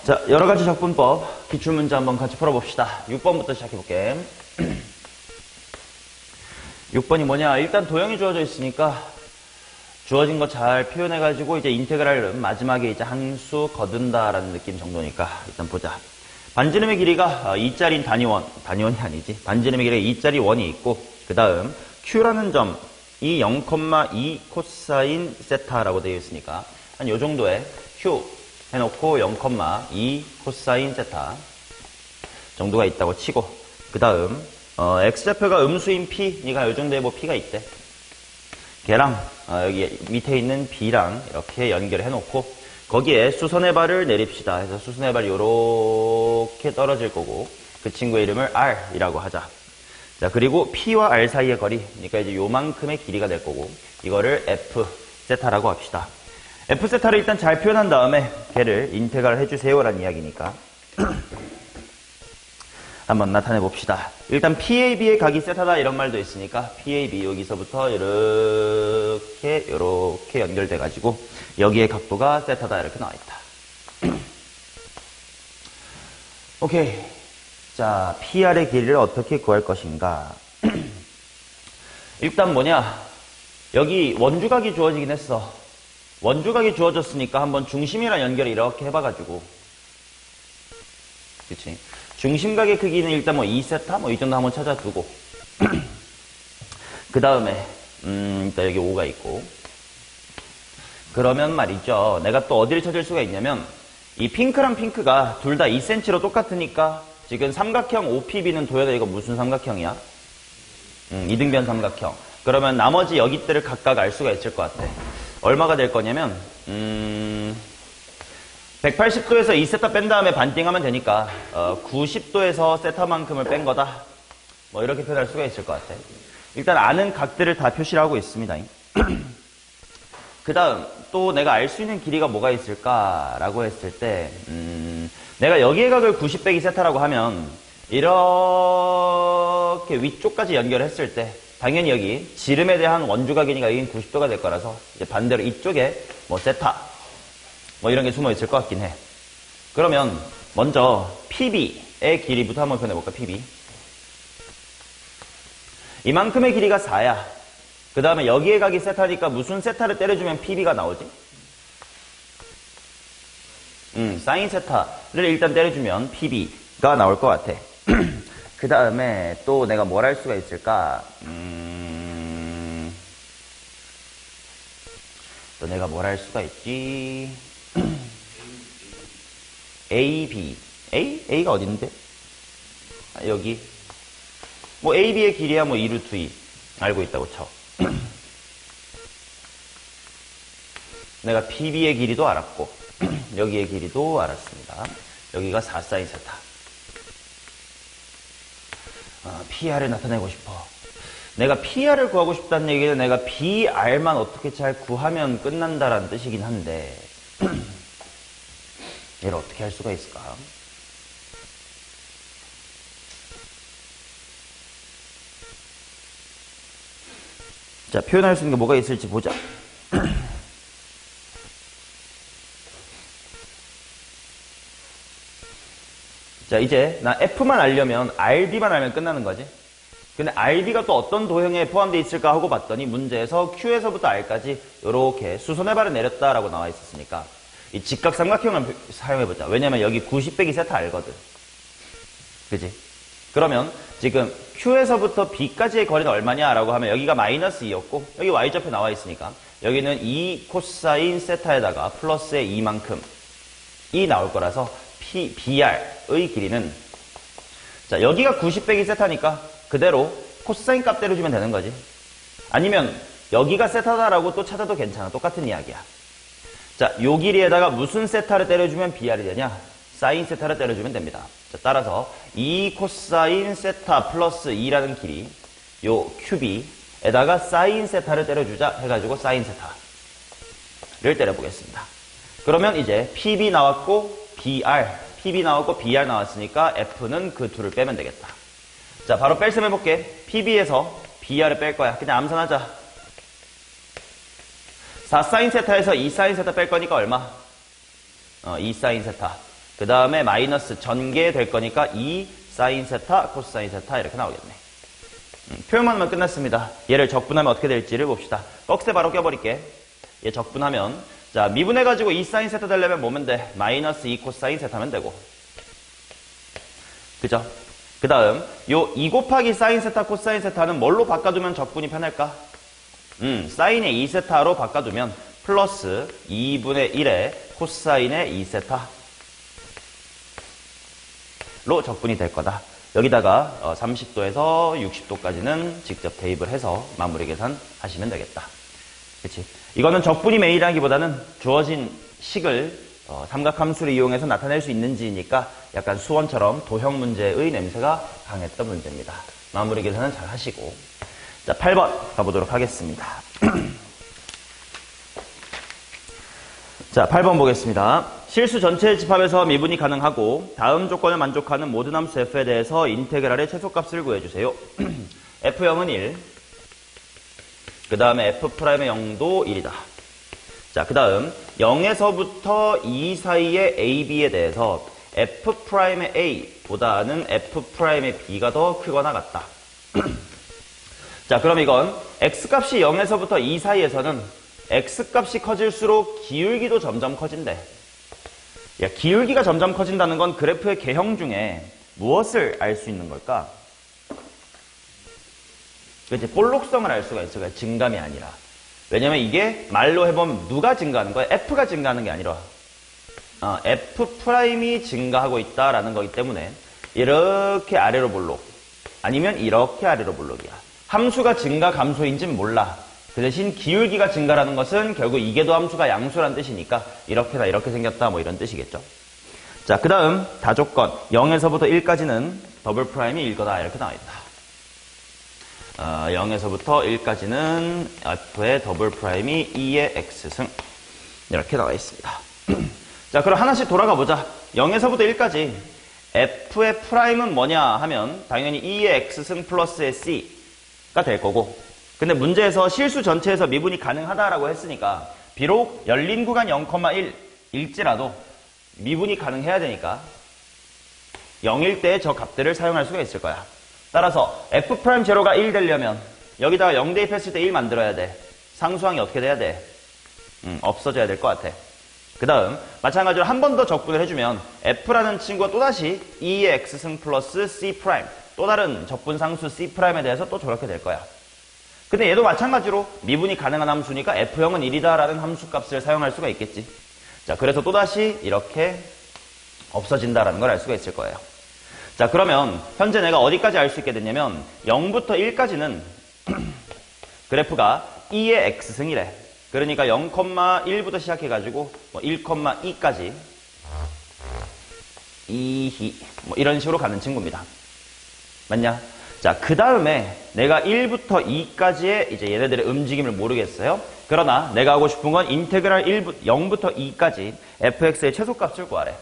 자, 여러가지 적분법, 기출문제 한번 같이 풀어봅시다. 6번부터 시작해볼게. 6번이 뭐냐? 일단 도형이 주어져 있으니까 주어진 거 잘 표현해가지고 이제 인테그랄은 마지막에 이제 함수 거둔다라는 느낌 정도니까 일단 보자. 반지름의 길이가 2짜리인 단위원이 아니지. 반지름의 길이가 2짜리 원이 있고, 그 다음 Q라는 점이 0,2 코사인 세타라고 되어 있으니까 한 요 정도의 Q 해놓고 0,2 코사인 세타 정도가 있다고 치고, 그 다음 x좌표가 음수인 p니까 요 정도의 뭐 p가 있대. 걔랑 여기 밑에 있는 b랑 이렇게 연결해 놓고 거기에 수선의 발을 내립시다 해서 수선의 발이 요렇게 떨어질 거고, 그 친구의 이름을 r이라고 하자. 자, 그리고 p와 r 사이의 거리, 그러니까 이제 요만큼의 길이가 될 거고, 이거를 f 세타라고 합시다. f 세타를 일단 잘 표현한 다음에 걔를 인테그랄 해주세요라는 이야기니까 한번 나타내 봅시다. 일단 PAB의 각이 세타다 이런 말도 있으니까 PAB 여기서부터 이렇게 연결돼 가지고 여기에 각도가 세타다 이렇게 나와 있다. 오케이. 자, PR의 길이를 어떻게 구할 것인가? 일단 뭐냐? 여기 원주각이 주어지긴 했어. 원주각이 주어졌으니까 한번 중심이랑 연결을 이렇게 해봐가지고, 그치? 중심각의 크기는 일단 뭐 2세타? 뭐 이 정도 한번 찾아두고, 그 다음에, 일단 여기 5가 있고, 그러면 말이죠. 내가 또 어디를 찾을 수가 있냐면, 이 핑크랑 핑크가 둘 다 2cm로 똑같으니까, 지금 삼각형 OPB는 도현아 이거 무슨 삼각형이야? 이등변 삼각형. 그러면 나머지 여기들을 각각 알 수가 있을 것 같아. 얼마가 될 거냐면 180도에서 2세타 뺀 다음에 반띵하면 되니까 90도에서 세타만큼을 뺀 거다. 뭐 이렇게 표현할 수가 있을 것 같아. 일단 아는 각들을 다 표시를 하고 있습니다. 그 다음 또 내가 알 수 있는 길이가 뭐가 있을까라고 했을 때 내가 여기의 각을 90 빼기 세타라고 하면 이렇게 위쪽까지 연결했을 때 당연히 여기 지름에 대한 원주각이니까 여기는 90도가 될 거라서 이제 반대로 이쪽에 뭐 세타 뭐 이런 게 숨어 있을 것 같긴 해. 그러면 먼저 PB의 길이부터 한번 표현해볼까? PB 이만큼의 길이가 4야. 그 다음에 여기에 각이 세타니까 무슨 세타를 때려주면 PB가 나오지? 사인 세타를 일단 때려주면 PB가 나올 것 같아. 그 다음에 또 내가 뭘 할 수가 있을까? 또 내가 뭘 할 수가 있지? A, B. A가 어딘데? 아, 여기. 뭐 AB의 길이야 뭐 2루트 2. 알고 있다고 쳐. 내가 PB의 길이도 알았고 여기의 길이도 알았습니다. 여기가 4사인 세타. PR을 나타내고 싶어. 내가 PR을 구하고 싶다는 얘기는 내가 BR만 어떻게 잘 구하면 끝난다라는 뜻이긴 한데 얘를 어떻게 할 수가 있을까? 자, 표현할 수 있는 게 뭐가 있을지 보자. 자, 이제 나 F만 알려면 RB만 알면 끝나는 거지. 근데 RB가 또 어떤 도형에 포함되어 있을까 하고 봤더니 문제에서 Q에서부터 R까지 이렇게 수선의 발을 내렸다라고 나와 있었으니까 이 직각삼각형을 사용해보자. 왜냐면 여기 90 빼기 세타 알거든. 그지? 그러면 지금 Q에서부터 B까지의 거리는 얼마냐라고 하면 여기가 마이너스 2였고 여기 Y좌표 나와 있으니까 여기는 2 코사인 세타에다가 플러스의 2만큼 이 나올 거라서 BR의 길이는, 자, 여기가 90 빼기 세타니까 그대로 코사인 값 때려주면 되는 거지. 아니면 여기가 세타다라고 또 찾아도 괜찮아. 똑같은 이야기야. 자, 요 길이에다가 무슨 세타를 때려주면 BR이 되냐? 사인 세타를 때려주면 됩니다. 자, 따라서 2 코사인 세타 플러스 2라는 길이 요 QB에다가 사인 세타를 때려주자 해가지고 사인 세타를 때려보겠습니다. 그러면 이제 PB 나왔고 PB 나왔고 BR 나왔으니까 F는 그 둘을 빼면 되겠다. 자, 바로 뺄셈 해볼게. PB에서 BR을 뺄 거야. 그냥 암산하자. 4사인 세타에서 2사인 세타 뺄 거니까 얼마? 2사인 세타. 그 다음에 마이너스 전개 될 거니까 2 사인 세타, 코사인 세타 이렇게 나오겠네. 표현만 하면 끝났습니다. 얘를 적분하면 어떻게 될지를 봅시다. 꺽쇠 바로 껴버릴게. 얘 적분하면 자 미분해가지고 2 사인 세타 되려면 뭐면 돼? 마이너스 2 코사인 세타면 되고. 그죠? 그 다음 요 2 곱하기 사인 세타, 코사인 세타는 뭘로 바꿔두면 적분이 편할까? 사인의 2세타로 바꿔두면 플러스 2분의 1의 코사인의 2세타로 적분이 될 거다. 여기다가 30도에서 60도까지는 직접 대입을 해서 마무리 계산하시면 되겠다. 그치? 이거는 적분이 메인이라기보다는 주어진 식을 삼각함수를 이용해서 나타낼 수 있는지니까 약간 수원처럼 도형 문제의 냄새가 강했던 문제입니다. 마무리 계산은 잘 하시고. 자, 8번 가보도록 하겠습니다. 자, 8번 보겠습니다. 실수 전체의 집합에서 미분이 가능하고 다음 조건을 만족하는 모든 함수 f에 대해서 인테그랄의 최소값을 구해주세요. f0은 1, 그 다음에 f'의 0도 1이다. 자, 그 다음 0에서부터 2 사이의 ab에 대해서 f'의 a보다는 f'의 b가 더 크거나 같다. 자, 그럼 이건 x값이 0에서부터 2 사이에서는 x값이 커질수록 기울기도 점점 커진대. 야, 기울기가 점점 커진다는 건 그래프의 개형 중에 무엇을 알 수 있는 걸까? 그치, 볼록성을 알 수가 있어. 증감이 아니라. 왜냐면 이게 말로 해보면 누가 증가하는 거야? f가 증가하는 게 아니라 f'이 증가하고 있다라는 거기 때문에 이렇게 아래로 볼록 아니면 이렇게 아래로 볼록이야. 함수가 증가 감소인지는 몰라. 그 대신 기울기가 증가라는 것은 결국 이계도 함수가 양수란 뜻이니까 이렇게나 이렇게 생겼다 뭐 이런 뜻이겠죠. 자, 그 다음 다조건 0에서부터 1까지는 더블 프라임이 1거다 이렇게 나와있다. 0에서부터 1까지는 f의 더블 프라임이 2의 x승 이렇게 나와있습니다. 자, 그럼 하나씩 돌아가 보자. 0에서부터 1까지 f의 프라임은 뭐냐 하면 당연히 2의 x승 플러스의 c가 될 거고, 근데 문제에서 실수 전체에서 미분이 가능하다라고 했으니까 비록 열린 구간 0,1일지라도 미분이 가능해야 되니까 0일 때 저 값들을 사용할 수가 있을 거야. 따라서 f'0가 1 되려면 여기다가 0 대입했을 때 1 만들어야 돼. 상수항이 어떻게 돼야 돼? 없어져야 될 것 같아. 그 다음 마찬가지로 한 번 더 적분을 해주면 f라는 친구가 또다시 2의 x승 플러스 c', 또 다른 적분 상수 c'에 대해서 또 저렇게 될 거야. 근데 얘도 마찬가지로 미분이 가능한 함수니까 f0은 1이다 라는 함수값을 사용할 수가 있겠지. 자, 그래서 또다시 이렇게 없어진다라는 걸 알 수가 있을 거예요. 자, 그러면 현재 내가 어디까지 알 수 있게 됐냐면 0부터 1까지는 그래프가 2의 x승이래. 그러니까 0,1부터 시작해가지고 1,2까지 뭐 이런 식으로 가는 친구입니다. 맞냐? 자, 그 다음에 내가 1부터 2까지의 이제 얘네들의 움직임을 모르겠어요. 그러나 내가 하고 싶은 건 인테그랄 0부터 2까지 fx의 최소값을 구하래.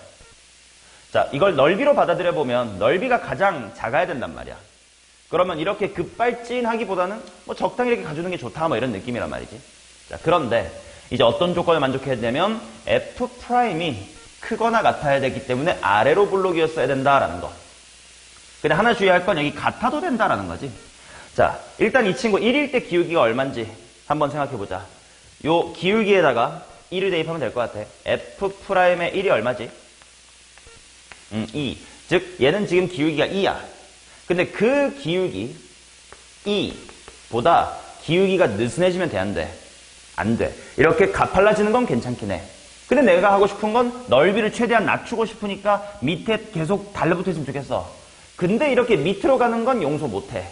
자, 이걸 넓이로 받아들여보면 넓이가 가장 작아야 된단 말이야. 그러면 이렇게 급발진하기보다는 뭐 적당히 이렇게 가주는 게 좋다 뭐 이런 느낌이란 말이지. 자, 그런데 이제 어떤 조건을 만족해야 되냐면 f'이 크거나 같아야 되기 때문에 아래로 볼록이었어야 된다라는 거. 근데 하나 주의할 건 여기 같아도 된다라는 거지. 자, 일단 이 친구 1일 때 기울기가 얼만지 한번 생각해보자. 요 기울기에다가 1을 대입하면 될 것 같아. f'의 1이 얼마지? 2. 즉 얘는 지금 기울기가 2야. 근데 그 기울기 2보다 기울기가 느슨해지면 돼, 안 돼? 안 돼. 이렇게 가팔라지는 건 괜찮긴 해. 근데 내가 하고 싶은 건 넓이를 최대한 낮추고 싶으니까 밑에 계속 달라붙어 있으면 좋겠어. 근데 이렇게 밑으로 가는 건 용서 못해.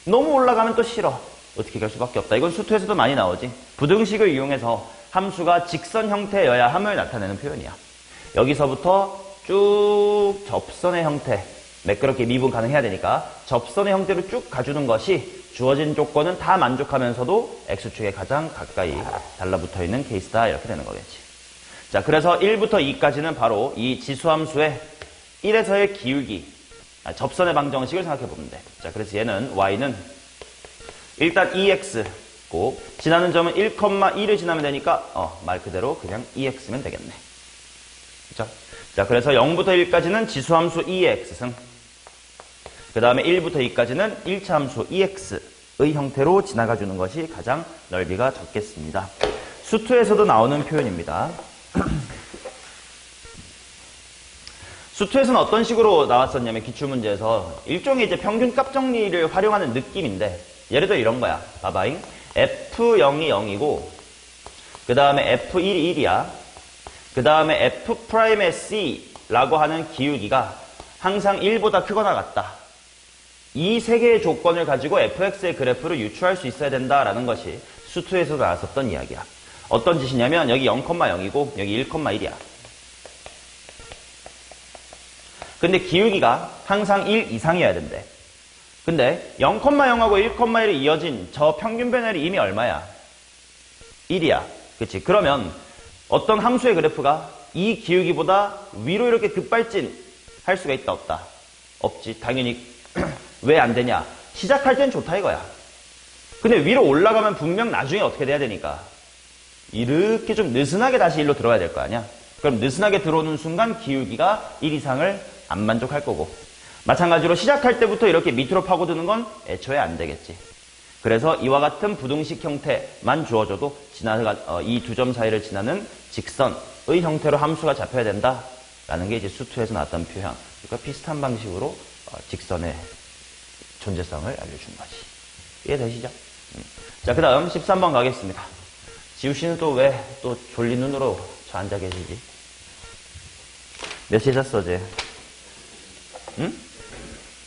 너무 올라가면 또 싫어. 어떻게 갈 수밖에 없다. 이건 수투에서도 많이 나오지. 부등식을 이용해서 함수가 직선 형태여야 함을 나타내는 표현이야. 여기서부터 쭉 접선의 형태, 매끄럽게 미분 가능해야 되니까 접선의 형태로 쭉 가주는 것이 주어진 조건은 다 만족하면서도 x축에 가장 가까이 달라붙어 있는 케이스다 이렇게 되는 거겠지. 자, 그래서 1부터 2까지는 바로 이 지수함수의 1에서의 기울기, 접선의 방정식을 생각해 보면 돼. 자, 그래서 얘는 y는 일단 2x고 지나는 점은 1,1을 지나면 되니까 말 그대로 그냥 2x면 되겠네. 그죠? 자, 그래서 0부터 1까지는 지수함수 2의 x승. 그 다음에 1부터 2까지는 1차 함수 2x의 형태로 지나가주는 것이 가장 넓이가 적겠습니다. 수투에서도 나오는 표현입니다. 수투에서는 어떤 식으로 나왔었냐면 기출문제에서 일종의 이제 평균값 정리를 활용하는 느낌인데 예를 들어 이런 거야. 봐봐잉. F0이 0이고 그 다음에 F1이 1이야. 그 다음에 F'의 C라고 하는 기울기가 항상 1보다 크거나 같다. 이 세 개의 조건을 가지고 fx의 그래프를 유추할 수 있어야 된다라는 것이 수투에서 나왔었던 이야기야. 어떤 짓이냐면 여기 0,0이고 여기 1,1이야. 근데 기울기가 항상 1 이상이어야 된대. 근데 0,0하고 1,1이 이어진 저 평균 변열이 이미 얼마야? 1이야. 그치? 그러면 어떤 함수의 그래프가 이 기울기보다 위로 이렇게 급발진 할 수가 있다 없다? 없지. 당연히 왜 안 되냐? 시작할 땐 좋다 이거야. 근데 위로 올라가면 분명 나중에 어떻게 돼야 되니까 이렇게 좀 느슨하게 다시 일로 들어와야 될 거 아니야? 그럼 느슨하게 들어오는 순간 기울기가 1 이상을 안 만족할 거고 마찬가지로 시작할 때부터 이렇게 밑으로 파고드는 건 애초에 안 되겠지. 그래서 이와 같은 부등식 형태만 주어져도 이 두 점 사이를 지나는 직선의 형태로 함수가 잡혀야 된다라는 게 이제 수투에서 나왔던 표현. 그러니까 비슷한 방식으로 직선의 존재성을 알려준 거지. 이해되시죠? 자, 그 다음 13번 가겠습니다. 지우 씨는 또 왜 또 졸린 눈으로 저 앉아 계시지? 몇 시에 잤어, 어제? 응?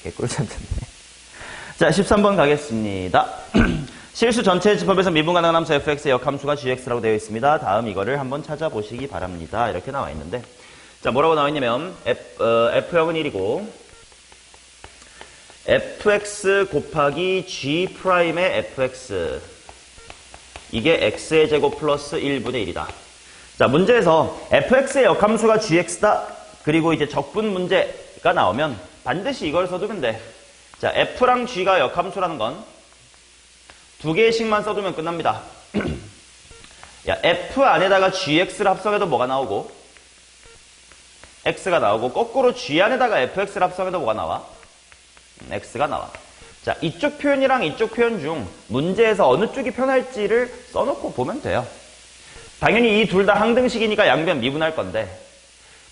개꿀잠 잤네. 자, 13번 가겠습니다. 실수 전체 집합에서 미분 가능한 함수 fx의 역함수가 gx라고 되어 있습니다. 다음 이거를 한번 찾아보시기 바랍니다. 이렇게 나와 있는데, 자, 뭐라고 나와 있냐면, F형은 1이고, fx 곱하기 g'의 fx. 이게 x의 제곱 플러스 1분의 1이다. 자, 문제에서 fx의 역함수가 gx다. 그리고 이제 적분 문제가 나오면 반드시 이걸 써두면 돼. 자, f랑 g가 역함수라는 건 두 개씩만 써두면 끝납니다. 야, f 안에다가 gx를 합성해도 뭐가 나오고 x가 나오고 거꾸로 g 안에다가 fx를 합성해도 뭐가 나와? x가 나와. 자, 이쪽 표현이랑 이쪽 표현 중 문제에서 어느 쪽이 편할지를 써놓고 보면 돼요. 당연히 이 둘 다 항등식이니까 양변 미분할 건데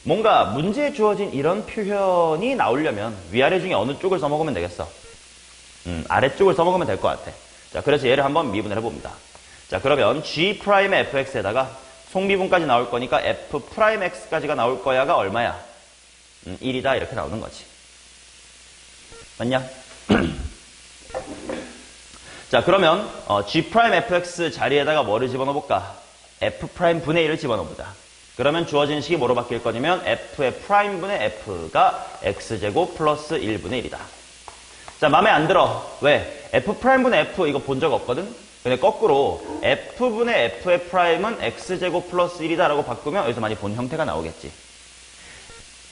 뭔가 문제에 주어진 이런 표현이 나오려면 위아래 중에 어느 쪽을 써먹으면 되겠어? 아래쪽을 써먹으면 될 것 같아. 자, 그래서 얘를 한번 미분을 해봅니다. 자, 그러면 g'의 fx에다가 속미분까지 나올 거니까 f'x까지가 나올 거야가 얼마야? 1이다 이렇게 나오는 거지. 맞냐? 자, 그러면 g'fx 자리에다가 뭐를 집어넣어볼까? f'분의 1을 집어넣어보자. 그러면 주어진 식이 뭐로 바뀔 거냐면 f의 프라임분의 f가 x제곱 플러스 1분의 1이다. 자, 마음에 안 들어. 왜? f'분의 f 이거 본 적 없거든? 근데 거꾸로 f분의 f의 프라임은 x제곱 플러스 1이다 라고 바꾸면 여기서 많이 본 형태가 나오겠지.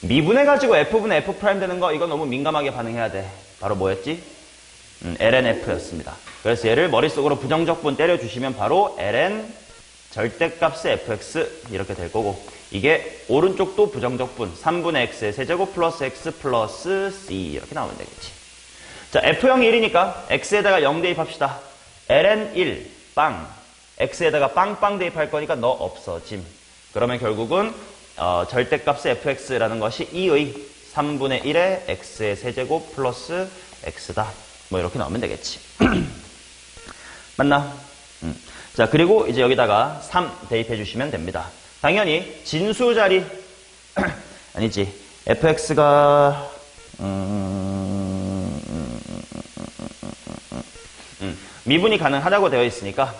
미분해가지고 f분의 f 프라임 되는 거 이거 너무 민감하게 반응해야 돼. 바로 뭐였지? lnf였습니다. 그래서 얘를 머릿속으로 부정적분 때려주시면 바로 ln 절대값의 fx 이렇게 될 거고 이게 오른쪽도 부정적분 3분의 x의 세제곱 플러스 x 플러스 c 이렇게 나오면 되겠지. 자, f형이 1이니까 x에다가 0 대입합시다. ln 1 빵 x에다가 빵빵 대입할 거니까 너 없어짐. 그러면 결국은 절대값의 fx라는 것이 2의 3분의 1의 x의 세제곱 플러스 x다. 뭐 이렇게 나오면 되겠지. 맞나? 자, 그리고 이제 여기다가 3 대입해 주시면 됩니다. 당연히 진수 자리 아니지. fx가 미분이 가능하다고 되어 있으니까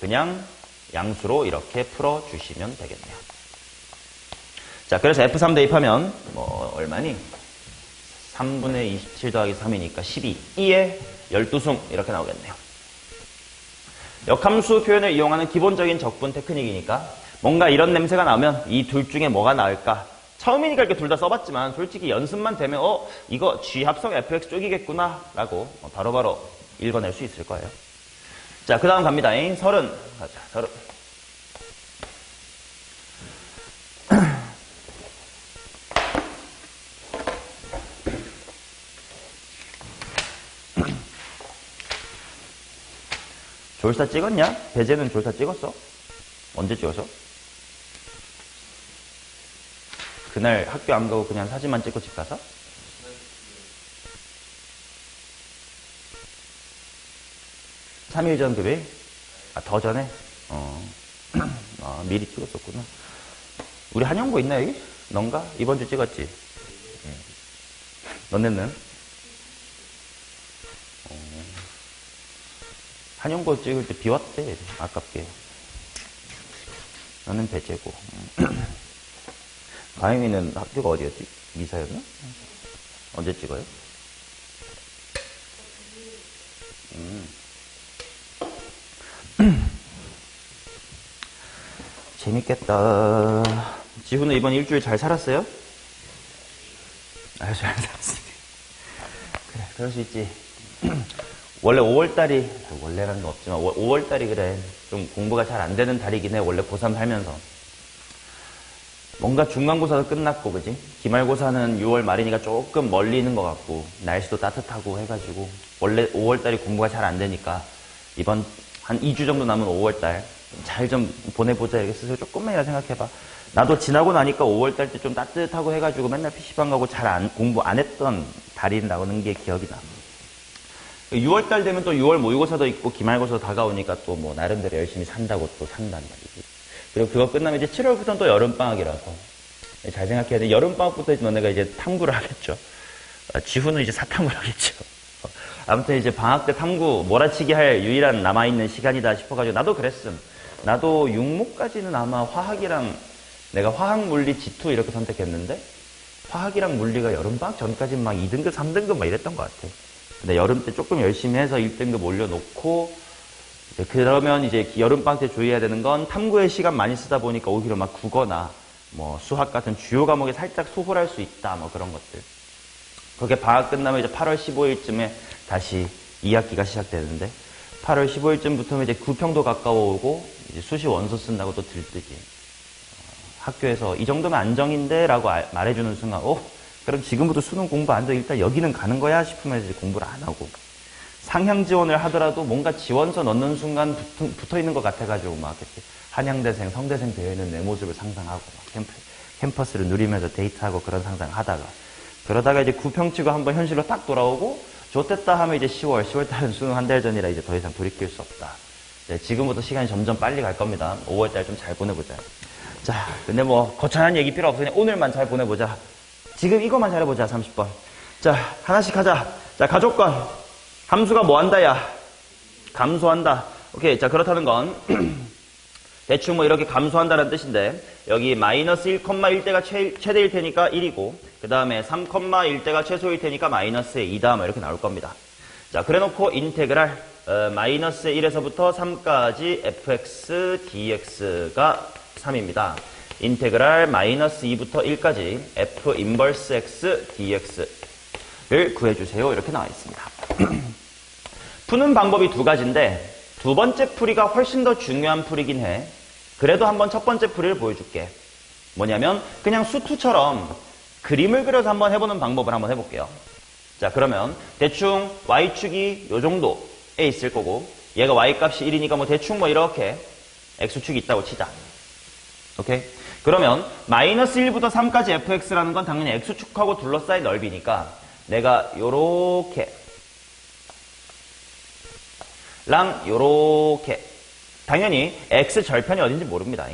그냥 양수로 이렇게 풀어 주시면 되겠네요. 자, 그래서 f3 대입하면 뭐 얼마니? 3분의 27 더하기 3이니까 12. 2에 12승 이렇게 나오겠네요. 역함수 표현을 이용하는 기본적인 적분 테크닉이니까 뭔가 이런 냄새가 나면 이 둘 중에 뭐가 나을까? 처음이니까 이렇게 둘 다 써봤지만 솔직히 연습만 되면 이거 G 합성 fx 쪽이겠구나 라고 바로바로 읽어낼 수 있을 거예요. 자, 그 다음 갑니다. 30 가자. 30 졸사 찍었냐? 배제는 졸사 찍었어? 언제 찍었어? 그날 학교 안 가고 그냥 사진만 찍고 집 가서? 3일 전 교배? 아, 더 전에? 아, 미리 찍었었구나. 우리 한영고 있나, 여기? 넌가? 이번 주 찍었지? 너네는? 한영고 찍을 때 비왔대. 아깝게. 나는 배제고. 가영이는 학교가 어디였지? 미사였나? 언제 찍어요? 재밌겠다. 지훈은 이번 일주일 잘 살았어요? 아주 잘 살았어. 그래, 그럴 수 있지. 원래 5월달이, 원래라는 건 없지만, 5월달이 그래. 좀 공부가 잘 안 되는 달이긴 해. 원래 고3 살면서. 뭔가 중간고사도 끝났고, 그지? 기말고사는 6월 말이니까 조금 멀리 있는 것 같고, 날씨도 따뜻하고 해가지고, 원래 5월달이 공부가 잘 안 되니까, 이번 한 2주 정도 남은 5월달, 잘 좀 보내보자. 이렇게 스스로 조금만이라 생각해봐. 나도 지나고 나니까 5월달 때 좀 따뜻하고 해가지고 맨날 PC방 가고 공부 안 했던 달이 나오는 게 기억이 나. 6월달 되면 또 6월 모의고사도 있고 기말고사도 다가오니까 또 뭐 나름대로 열심히 산다고 또 산단 말이지. 그리고 그거 끝나면 이제 7월부터는 또 여름방학이라서 잘 생각해야 돼. 여름방학부터 이제 너네가 이제 탐구를 하겠죠. 지훈은 이제 사탐구를 하겠죠. 아무튼 이제 방학 때 탐구 몰아치기 할 유일한 남아있는 시간이다 싶어가지고 나도 그랬음. 나도 6모까지는 아마 화학이랑 내가 화학, 물리, 지투 이렇게 선택했는데 화학이랑 물리가 여름방학 전까지는 막 2등급, 3등급 막 이랬던 것 같아. 근데 여름 때 조금 열심히 해서 1등급 올려놓고 그러면 이제 여름방학 때 주의해야 되는 건 탐구에 시간 많이 쓰다 보니까 오히려 막 국어나 뭐 수학 같은 주요 과목에 살짝 소홀할 수 있다 뭐 그런 것들. 그렇게 방학 끝나면 이제 8월 15일쯤에 다시 2학기가 시작되는데 8월 15일쯤부터는 이제 구평도 가까워오고 이제 수시 원서 쓴다고 또 들뜨지. 학교에서 이 정도면 안정인데 라고 말해주는 순간 그럼 지금부터 수능 공부 안 돼. 일단 여기는 가는 거야 싶으면 이제 공부를 안 하고 상향 지원을 하더라도 뭔가 지원서 넣는 순간 붙어 있는 것 같아가지고 막 이렇게 한양대생, 성대생 되어 있는 내 모습을 상상하고 막 캠퍼스를 누리면서 데이트하고 그런 상상하다가 그러다가 이제 구평치고 한번 현실로 딱 돌아오고 좋댔다 하면 이제 10월 달은 수능 한 달 전이라 이제 더 이상 돌이킬 수 없다. 네, 지금부터 시간이 점점 빨리 갈 겁니다. 5월 달 좀 잘 보내보자. 자, 근데 뭐 거창한 얘기 필요 없어. 그냥 오늘만 잘 보내보자. 지금 이것만 잘해보자. 30번. 자, 하나씩 하자. 자, 가족권. 함수가 뭐 한다, 야? 감소한다. 오케이. 자, 그렇다는 건 대충 뭐 이렇게 감소한다는 뜻인데 여기 마이너스 1,1대가 최대일 테니까 1이고 그 다음에 3,1대가 최소일 테니까 마이너스의 2다 뭐 이렇게 나올 겁니다. 자, 그래놓고 인테그랄 마이너스 1에서부터 3까지 fx dx가 3입니다. 인테그랄 마이너스 2부터 1까지 f 인버스 x dx를 구해주세요. 이렇게 나와 있습니다. 푸는 방법이 두 가지인데 두 번째 풀이가 훨씬 더 중요한 풀이긴 해. 그래도 한번 첫 번째 풀이를 보여줄게. 뭐냐면 그냥 수투처럼 그림을 그려서 한번 해보는 방법을 한번 해볼게요. 자, 그러면 대충 y축이 요 정도에 있을 거고 얘가 y값이 1이니까 뭐 대충 뭐 이렇게 x축이 있다고 치자. 오케이? 그러면 마이너스 1부터 3까지 fx라는 건 당연히 x축하고 둘러싸인 넓이니까 내가 요렇게 요렇게 당연히 x 절편이 어딘지 모릅니다.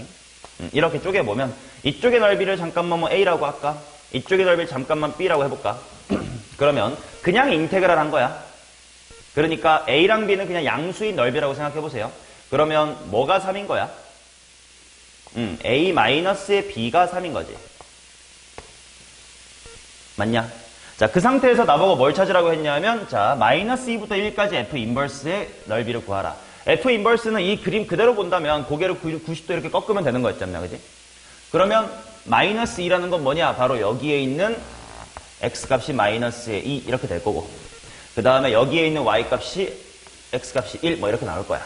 이렇게 쪼개보면 이쪽의 넓이를 잠깐만 뭐 a라고 할까? 이쪽의 넓이를 잠깐만 b라고 해볼까? 그러면 그냥 인테그랄 한 거야. 그러니까 a랑 b는 그냥 양수인 넓이라고 생각해보세요. 그러면 뭐가 3인 거야? a-의 b가 3인 거지. 맞냐? 자, 그 상태에서 나보고 뭘 찾으라고 했냐면 자, 마이너스 2부터 1까지 f 인버스의 넓이를 구하라. f 인버스는 이 그림 그대로 본다면 고개를 90도 이렇게 꺾으면 되는 거였잖냐, 그지? 그러면 마이너스 2라는 건 뭐냐? 바로 여기에 있는 x값이 마이너스의 2 이렇게 될 거고 그 다음에 여기에 있는 y값이 x값이 1 뭐 이렇게 나올 거야.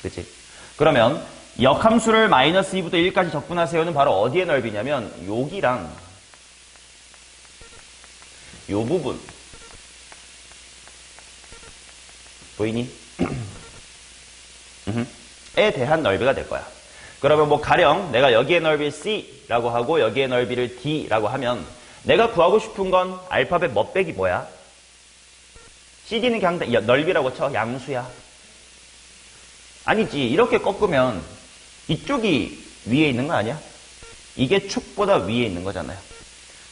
그치? 그러면 역함수를 마이너스 2부터 1까지 적분하세요는 바로 어디의 넓이냐면 여기랑 요 부분 보이니? 에 대한 넓이가 될 거야. 그러면 뭐 가령 내가 여기의 넓이 C라고 하고 여기의 넓이를 D라고 하면 내가 구하고 싶은 건 알파벳 몇 빼기 뭐야? CD는 그냥 넓이라고 쳐. 양수야. 아니지. 이렇게 꺾으면 이쪽이 위에 있는 거 아니야? 이게 축보다 위에 있는 거잖아요.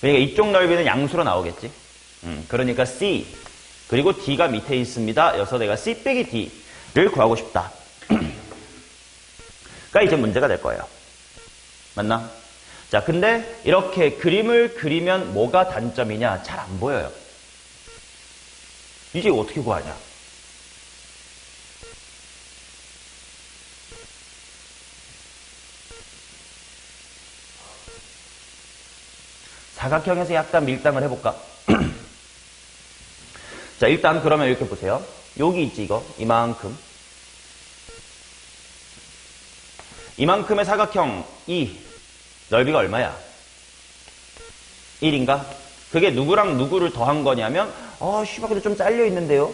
그러니까 이쪽 넓이는 양수로 나오겠지. 그러니까 C 그리고 D가 밑에 있습니다. 여기서 내가 C 빼기 D를 구하고 싶다. 그러니까 이제 문제가 될 거예요. 맞나? 자, 근데 이렇게 그림을 그리면 뭐가 단점이냐? 잘 안 보여요. 이제 어떻게 구하냐? 사각형에서 약간 밀당을 해볼까? 자, 일단 그러면 이렇게 보세요. 여기 있지, 이거. 이만큼의 사각형 넓이가 얼마야? 1인가? 그게 누구랑 누구를 더한 거냐면 씨발 근데 좀 잘려 있는데요.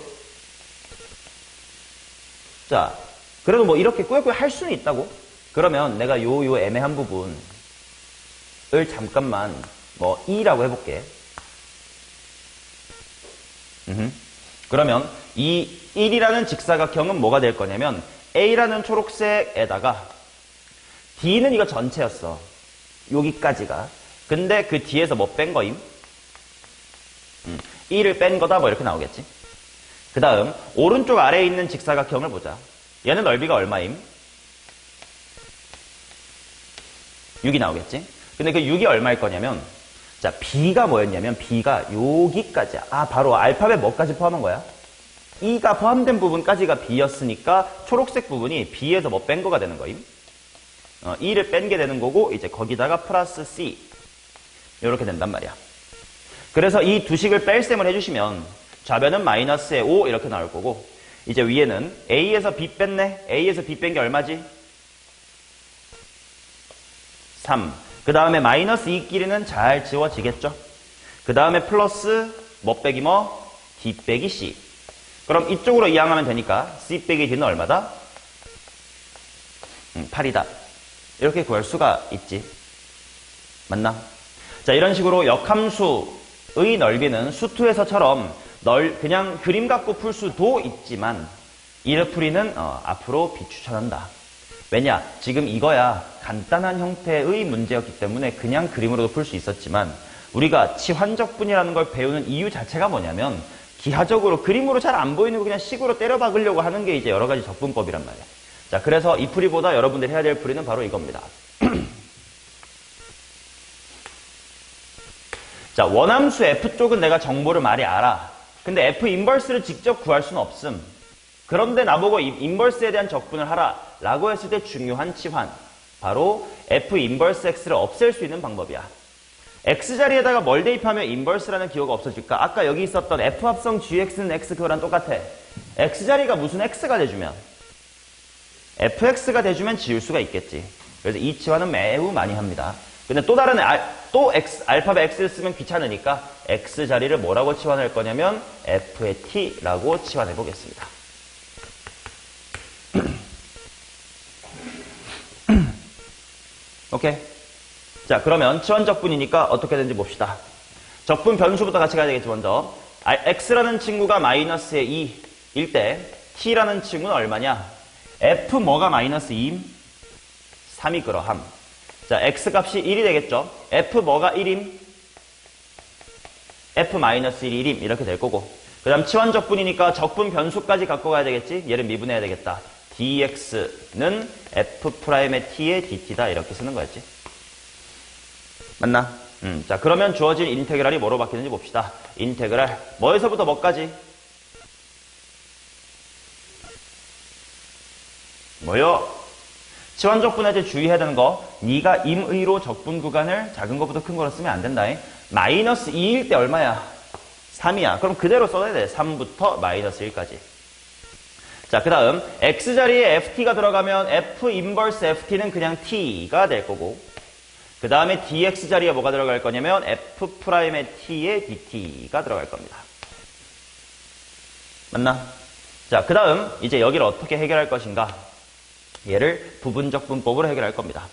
자, 그래도 뭐 이렇게 꾸역꾸역 할 수는 있다고. 그러면 내가 요 애매한 부분을 잠깐만 뭐 2라고 해볼게. 그러면 이 1이라는 직사각형은 뭐가 될 거냐면 A라는 초록색에다가 D는 이거 전체였어. 여기까지가. 근데 그 뒤에서 뭐 뺀 거임? 1을 뺀 거다 뭐 이렇게 나오겠지. 그 다음 오른쪽 아래에 있는 직사각형을 보자. 얘는 넓이가 얼마임? 6이 나오겠지. 근데 그 6이 얼마일 거냐면 자, B가 뭐였냐면 B가 여기까지야. 바로 알파벳 뭐까지 포함한 거야? E가 포함된 부분까지가 B였으니까 초록색 부분이 B에서 뭐 뺀 거가 되는 거임? E를 뺀 게 되는 거고 이제 거기다가 플러스 C 이렇게 된단 말이야. 그래서 이 두 식을 뺄셈을 해주시면 좌변은 마이너스의 5 이렇게 나올 거고 이제 위에는 A에서 B 뺐네. A에서 B 뺀 게 얼마지? 3. 그 다음에 마이너스 2끼리는 잘 지워지겠죠? 그 다음에 플러스 뭐 빼기 뭐? D 빼기 C. 그럼 이쪽으로 이항하면 되니까 C 빼기 D는 얼마다? 8이다. 이렇게 구할 수가 있지. 맞나? 자, 이런 식으로 역함수의 넓이는 수투에서처럼 그냥 그림 갖고 풀 수도 있지만 이르풀이는 앞으로 비추천한다. 왜냐? 지금 이거야 간단한 형태의 문제였기 때문에 그냥 그림으로도 풀 수 있었지만 우리가 치환적분이라는 걸 배우는 이유 자체가 뭐냐면 기하적으로 그림으로 잘 안 보이는 거 그냥 식으로 때려 박으려고 하는 게 이제 여러 가지 적분법이란 말이야. 자, 그래서 이 풀이보다 여러분들이 해야 될 풀이는 바로 이겁니다. 자, 원함수 F 쪽은 내가 정보를 많이 알아. 근데 F 인버스를 직접 구할 수는 없음. 그런데 나보고 인버스에 대한 적분을 하라 라고 했을 때 중요한 치환. 바로 F 인버스 X를 없앨 수 있는 방법이야. X 자리에다가 뭘 대입하면 인버스라는 기호가 없어질까? 아까 여기 있었던 F 합성 GX는 X 그거랑 똑같아. X 자리가 무슨 X가 돼주면 fx가 돼주면 지울 수가 있겠지. 그래서 이 치환은 매우 많이 합니다. 근데 또 다른 알파벳 x를 쓰면 귀찮으니까 x 자리를 뭐라고 치환할 거냐면 f의 t라고 치환해 보겠습니다. 오케이. 자, 그러면 치환적분이니까 어떻게 되는지 봅시다. 적분 변수부터 같이 가야 되겠지. 먼저 x라는 친구가 마이너스의 2일 때 t라는 친구는 얼마냐? f 뭐가 마이너스 2임? 3이 그러함. 자, x 값이 1이 되겠죠? f 뭐가 1임? f 마이너스 1이 1임. 이렇게 될 거고. 그 다음 치환적분이니까 적분 변수까지 갖고 가야 되겠지? 얘를 미분해야 되겠다. dx는 f'의 t의 dt다. 이렇게 쓰는 거였지. 맞나? 자, 그러면 주어진 인테그랄이 뭐로 바뀌는지 봅시다. 인테그랄. 뭐에서부터 뭐까지? 뭐요? 치환적분할 때 주의해야 되는 거, 네가 임의로 적분 구간을 작은 것부터 큰 거로 쓰면 안 된다. 마이너스 2일 때 얼마야? 3이야. 그럼 그대로 써야 돼. 3부터 마이너스 1까지. 자, 그 다음 x자리에 ft가 들어가면 f 인버스 ft는 그냥 t가 될 거고, 그 다음에 dx자리에 뭐가 들어갈 거냐면 f'의 t의 dt가 들어갈 겁니다. 맞나? 자, 그 다음 이제 여기를 어떻게 해결할 것인가? 얘를 부분적 분법으로 해결할 겁니다.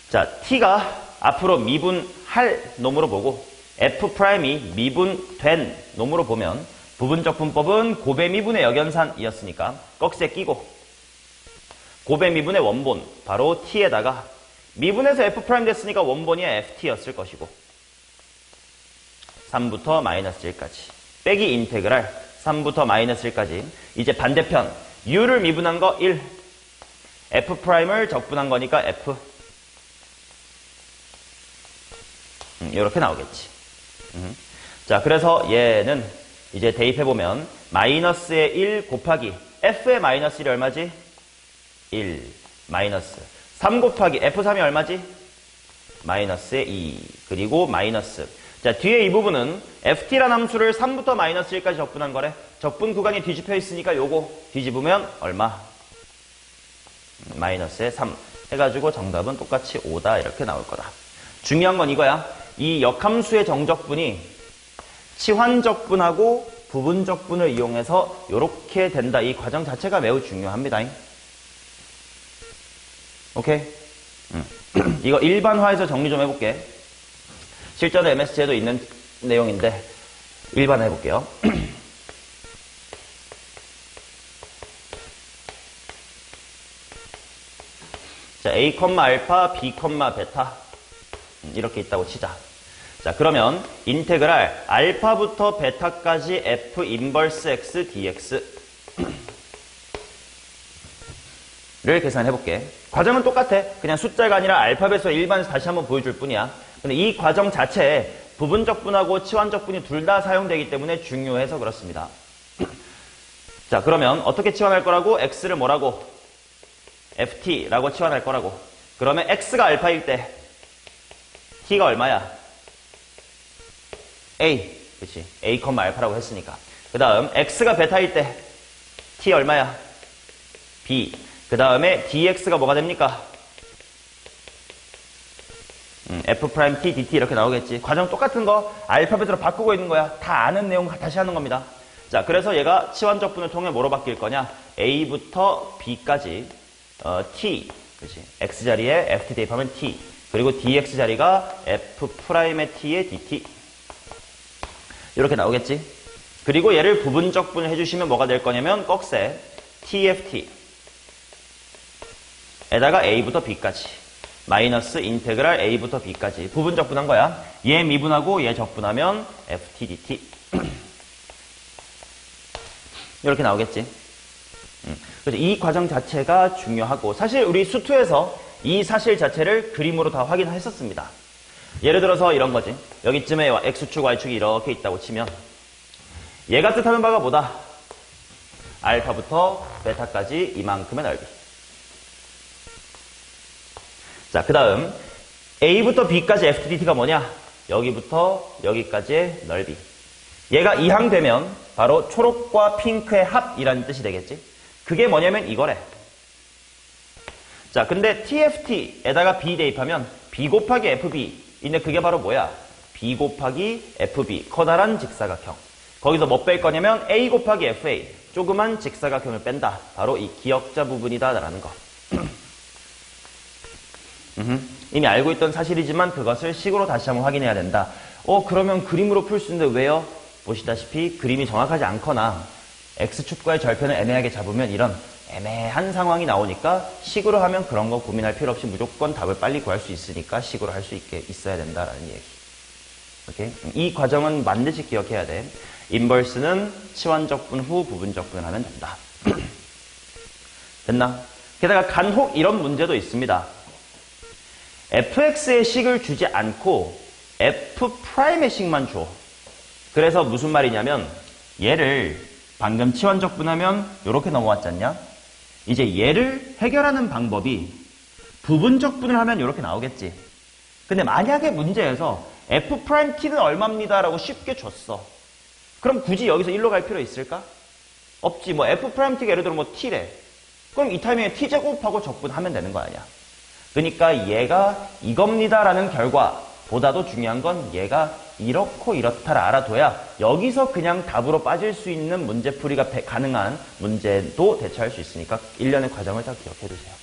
자, t가 앞으로 미분할 놈으로 보고 f'이 미분된 놈으로 보면 부분적 분법은 곱의 미분의 역연산이었으니까 꺽쇠 끼고 곱의 미분의 원본 바로 t에다가 미분에서 f' 됐으니까 원본이 ft였을 것이고 3부터 마이너스 1까지 빼기 인테그랄 3부터 마이너스 1까지 이제 반대편 u를 미분한 거 1 f'을 적분한 거니까 f 이렇게 나오겠지. 자, 그래서 얘는 이제 대입해보면 마이너스의 1 곱하기 f의 마이너스 1이 얼마지? 1 마이너스 3 곱하기 f3이 얼마지? 마이너스의 2 그리고 마이너스 자, 뒤에 이 부분은 ft라는 함수를 3부터 마이너스 1까지 적분한 거래. 적분 구간이 뒤집혀 있으니까 요거 뒤집으면 얼마? 마이너스의 3 해가지고 정답은 똑같이 5다 이렇게 나올 거다. 중요한 건 이거야. 이 역함수의 정적분이 치환적분하고 부분적분을 이용해서 이렇게 된다. 이 과정 자체가 매우 중요합니다. 오케이? 이거 일반화해서 정리 좀 해볼게. 실전에 MSG에도 있는 내용인데 일반화 해볼게요. 자, A, 알파, B, 베타 이렇게 있다고 치자. 자, 그러면 인테그랄 알파부터 베타까지 f 인버스 x dx 를 계산해 볼게. 과정은 똑같아. 그냥 숫자가 아니라 알파벳으로 일반에서 다시 한번 보여줄 뿐이야. 근데 이 과정 자체에 부분적분하고 치환적분이 둘 다 사용되기 때문에 중요해서 그렇습니다. 자, 그러면 어떻게 치환할 거라고? x를 뭐라고? ft라고 치환할 거라고. 그러면 x가 알파일 때 t가 얼마야? a. 그치? a, 알파라고 했으니까. 그 다음 x가 베타일 때 t 얼마야? b. 그 다음에 dx가 뭐가 됩니까? f't dt 이렇게 나오겠지. 과정 똑같은 거 알파벳으로 바꾸고 있는 거야. 다 아는 내용 다시 하는 겁니다. 자, 그래서 얘가 치환적분을 통해 뭐로 바뀔 거냐? a부터 b까지 t, 그치? x 자리에 ft 대입하면 t, 그리고 dx 자리가 f'의 t에 dt 이렇게 나오겠지. 그리고 얘를 부분적분을 해주시면 뭐가 될 거냐면 꺽쇠 tft 에다가 a부터 b까지 마이너스 인테그랄 a부터 b까지 부분적분한 거야. 얘 미분하고 얘 적분하면 ft dt 이렇게 나오겠지. 그래서 이 과정 자체가 중요하고 사실 우리 수투에서 이 사실 자체를 그림으로 다 확인했었습니다. 예를 들어서 이런 거지. 여기쯤에 x축, y축이 이렇게 있다고 치면 얘가 뜻하는 바가 뭐다? 알파부터 베타까지 이만큼의 넓이. 자, 그 다음 a부터 b까지 ftdt가 뭐냐? 여기부터 여기까지의 넓이. 얘가 이항되면 바로 초록과 핑크의 합이라는 뜻이 되겠지. 그게 뭐냐면 이거래. 자, 근데 tft에다가 b 대입하면 b 곱하기 fb인데 그게 바로 뭐야? b 곱하기 fb, 커다란 직사각형. 거기서 뭐 뺄 거냐면 a 곱하기 fa, 조그만 직사각형을 뺀다. 바로 이 기역자 부분이다라는 거. 이미 알고 있던 사실이지만 그것을 식으로 다시 한번 확인해야 된다. 그러면 그림으로 풀 수 있는데 왜요? 보시다시피 그림이 정확하지 않거나 x축과의 절편을 애매하게 잡으면 이런 애매한 상황이 나오니까 식으로 하면 그런 거 고민할 필요 없이 무조건 답을 빨리 구할 수 있으니까 식으로 할 수 있어야 된다라는 얘기. 오케이? 이 과정은 반드시 기억해야 돼. 인버스는 치환적분 후 부분적분을 하면 된다. 됐나? 게다가 간혹 이런 문제도 있습니다. fx의 식을 주지 않고 f'의 식만 줘. 그래서 무슨 말이냐면 얘를 방금 치환적분하면 이렇게 넘어왔잖냐? 이제 얘를 해결하는 방법이 부분적분을 하면 이렇게 나오겠지. 근데 만약에 문제에서 f't는 얼마입니다 라고 쉽게 줬어. 그럼 굳이 여기서 1로 갈 필요 있을까? 없지. 뭐 f't가 예를 들어 뭐 t래. 그럼 이 타이밍에 t제곱하고 적분하면 되는 거 아니야. 그러니까 얘가 이겁니다라는 결과 보다도 중요한 건 얘가 이렇고 이렇다를 알아둬야 여기서 그냥 답으로 빠질 수 있는 문제풀이가 가능한 문제도 대처할 수 있으니까 일련의 과정을 다 기억해 두세요.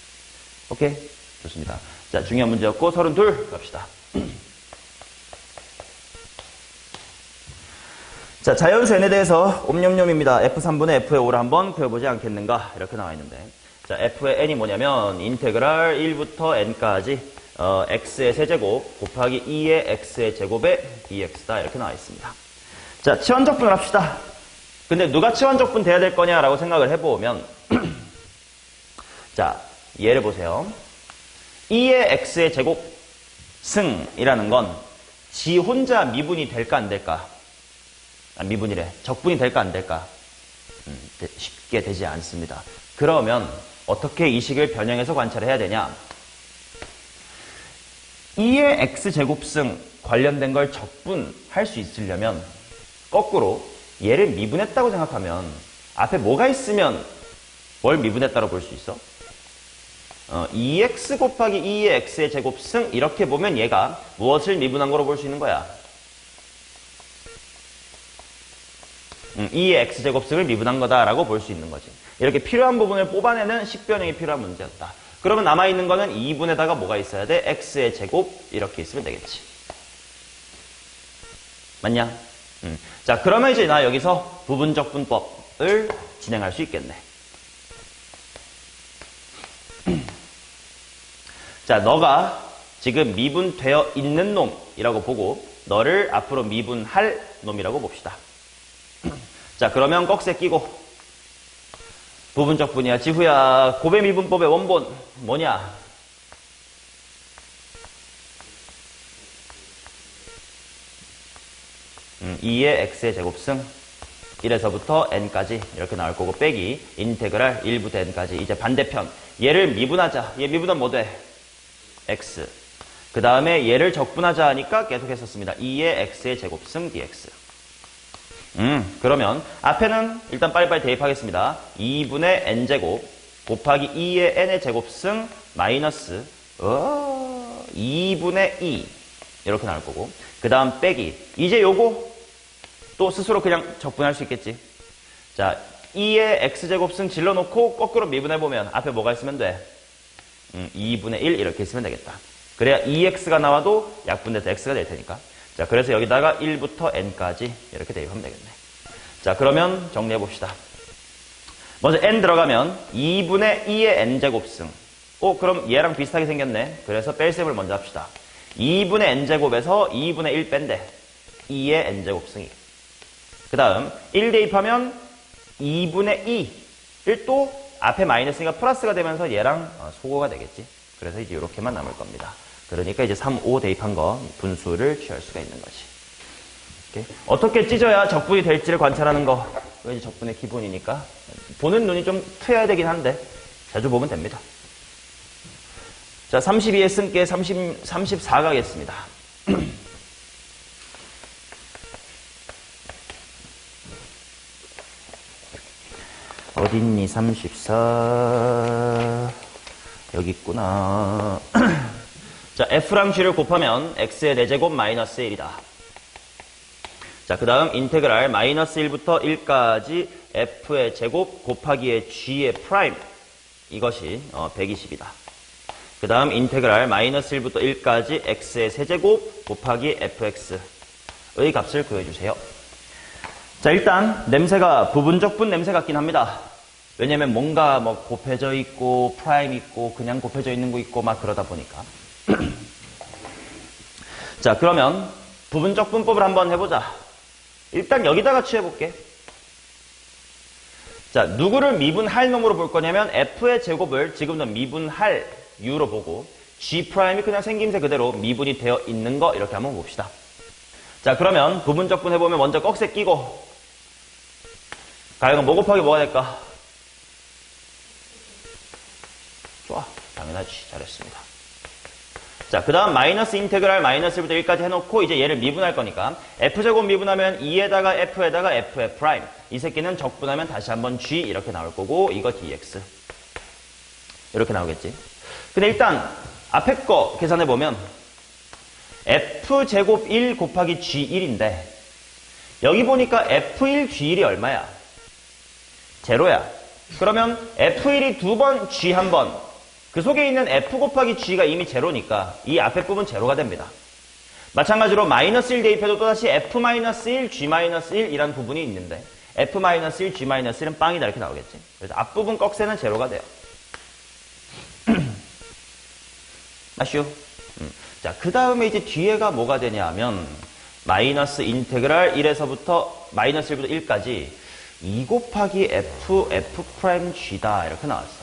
오케이? 좋습니다. 자, 중요한 문제였고 32 갑시다. 자, 자연수 n에 대해서 옴뇸뇸입니다. f3분의 f의 5를 한번 구해보지 않겠는가 이렇게 나와 있는데, 자, f의 n이 뭐냐면 인테그랄 1부터 n까지 x의 세제곱 곱하기 2의 x의 제곱의 dx다 이렇게 나와 있습니다. 자, 치환적분을 합시다. 근데 누가 치환적분 돼야 될 거냐라고 생각을 해보면 자, 예를 보세요. 2의 x의 제곱 승이라는 건 지 혼자 미분이 될까 안 될까? 미분이래. 적분이 될까 안 될까? 쉽게 되지 않습니다. 그러면 어떻게 이 식을 변형해서 관찰해야 되냐? 2의 x제곱승 관련된 걸 적분할 수 있으려면 거꾸로 얘를 미분했다고 생각하면 앞에 뭐가 있으면 뭘 미분했다고 볼 수 있어? 2x 곱하기 2의 x의 제곱승 이렇게 보면 얘가 무엇을 미분한 거로 볼 수 있는 거야? 2의 x제곱승을 미분한 거다라고 볼 수 있는 거지. 이렇게 필요한 부분을 뽑아내는 식변형이 필요한 문제였다. 그러면 남아있는 거는 2분에다가 뭐가 있어야 돼? x의 제곱 이렇게 있으면 되겠지. 맞냐? 자, 그러면 이제 나 여기서 부분적분법을 진행할 수 있겠네. 자, 너가 지금 미분되어 있는 놈이라고 보고 너를 앞으로 미분할 놈이라고 봅시다. 자, 그러면 꺽쇠 끼고 부분적분이야. 지후야, 고배미분법의 원본 뭐냐? (2의 x의 제곱승) 1에서부터 n까지 이렇게 나올 거고 빼기 인테그랄 1부터 n까지. 이제 반대편 얘를 미분하자. 얘 미분하면 뭐 돼? x. 그 다음에 얘를 적분하자 하니까 계속 했었습니다. 2의 x의 제곱승 dx. 그러면 앞에는 일단 빨리빨리 대입하겠습니다. 2분의 n제곱 곱하기 2의 n의 제곱승 마이너스 2분의 2 이렇게 나올 거고, 그 다음 빼기. 이제 요거 또 스스로 그냥 적분할 수 있겠지. 자, 2의 x제곱승 질러놓고 거꾸로 미분해보면 앞에 뭐가 있으면 돼? 2분의 1 이렇게 있으면 되겠다. 그래야 2x가 나와도 약분돼서 x가 될 테니까. 자, 그래서 여기다가 1부터 n까지 이렇게 대입하면 되겠네. 자, 그러면 정리해봅시다. 먼저 n 들어가면 2분의 2의 n제곱승. 그럼 얘랑 비슷하게 생겼네. 그래서 뺄셈을 먼저 합시다. 2분의 n제곱에서 2분의 1 뺀대. 2의 n제곱승이. 그 다음 1 대입하면 2분의 2를 또 앞에 마이너스니까 플러스가 되면서 얘랑 소거가 되겠지. 그래서 이제 이렇게만 남을 겁니다. 그러니까 이제 3, 5 대입한 거 분수를 취할 수가 있는 거지. 오케이? 어떻게 찢어야 적분이 될지를 관찰하는 거. 이거 이제 적분의 기본이니까. 보는 눈이 좀 트여야 되긴 한데 자주 보면 됩니다. 자, 32의 승께 34 가겠습니다. 어딨니? 34 여기 있구나. 자, f랑 g를 곱하면 x의 4제곱 마이너스 1이다. 자, 그 다음 인테그랄 마이너스 1부터 1까지 f의 제곱 곱하기의 g의 프라임, 이것이 120이다. 그 다음 인테그랄 마이너스 1부터 1까지 x의 세제곱 곱하기 fx의 값을 구해주세요. 자, 일단 냄새가 부분적분 냄새 같긴 합니다. 왜냐면 뭔가 뭐 곱해져 있고 프라임 있고 그냥 곱해져 있는 거 있고 막 그러다 보니까. 자, 그러면 부분적분법을 한번 해보자. 일단 여기다가 취해볼게. 자, 누구를 미분할 놈으로 볼 거냐면 f의 제곱을 지금도 미분할 u로 보고 g'이 그냥 생김새 그대로 미분이 되어 있는 거 이렇게 한번 봅시다. 자, 그러면 부분적분 해보면 먼저 꺽쇠 끼고 가영은 뭐 곱하기 뭐가 될까? 좋아, 당연하지. 잘했습니다. 자, 그 다음 마이너스 인테그랄 마이너스 1부터 1까지 해놓고 이제 얘를 미분할 거니까 f제곱 미분하면 2에다가 f에다가 f의 프라임, 이 새끼는 적분하면 다시 한번 g 이렇게 나올 거고 이거 dx 이렇게 나오겠지. 근데 일단 앞에 거 계산해보면 F제곱 1 곱하기 G1인데 여기 보니까 F1 G1이 얼마야? 제로야. 그러면 F1이 2번, G 1번. 그 속에 있는 F 곱하기 G가 이미 제로니까 이 앞에 부분 제로가 됩니다. 마찬가지로 마이너스 1 대입해도 또다시 F-1, G-1이라는 부분이 있는데 F-1, G-1은 빵이다 이렇게 나오겠지. 그래서 앞부분 꺽쇠는 제로가 돼요. 맞슈? 자, 그 다음에 이제 뒤에가 뭐가 되냐 하면 마이너스 인테그랄 1에서부터 마이너스 1부터 1까지 2 곱하기 F'G다 이렇게 나왔어.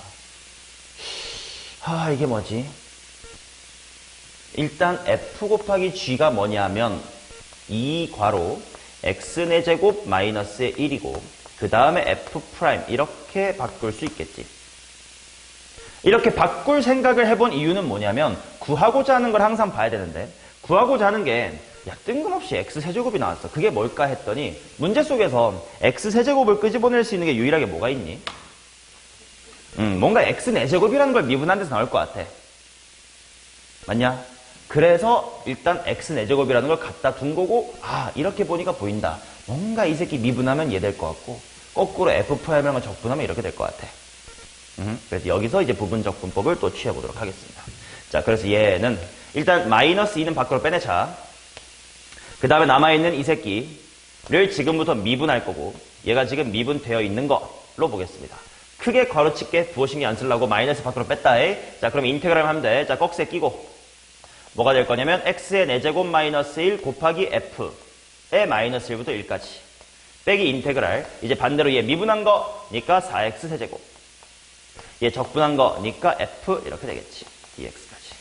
이게 뭐지? 일단 F 곱하기 G가 뭐냐면 2 괄호 X제곱 마이너스의 1이고 그 다음에 F' 이렇게 바꿀 수 있겠지. 이렇게 바꿀 생각을 해본 이유는 뭐냐면 구하고자 하는 걸 항상 봐야 되는데 구하고자 하는 게 뜬금없이 X세제곱이 나왔어. 그게 뭘까 했더니 문제 속에서 X세제곱을 끄집어낼 수 있는 게 유일하게 뭐가 있니? 뭔가 X4제곱이라는 걸 미분한 데서 나올 것 같아. 맞냐? 그래서 일단 X4제곱이라는 걸 갖다 둔 거고 이렇게 보니까 보인다. 뭔가 이 새끼 미분하면 얘 될 것 같고 거꾸로 F'이라는 걸 적분하면 이렇게 될 것 같아. 그래서 여기서 이제 부분적분법을 또 취해보도록 하겠습니다. 자, 그래서 얘는 일단 마이너스 2는 밖으로 빼내자. 그 다음에 남아있는 이 새끼를 지금부터 미분할 거고 얘가 지금 미분되어 있는 걸로 보겠습니다. 크게 괄호치게 두어 신경 안 쓰려고 마이너스 밖으로 뺐다 해. 자, 그럼 인테그랄 하면 돼. 자, 꺽쇠 끼고 뭐가 될 거냐면 x의 4제곱 마이너스 1 곱하기 f의 마이너스 1부터 1까지 빼기 인테그랄. 이제 반대로 얘 미분한 거니까 4x 세제곱. 얘 적분한 거니까 f 이렇게 되겠지. dx까지.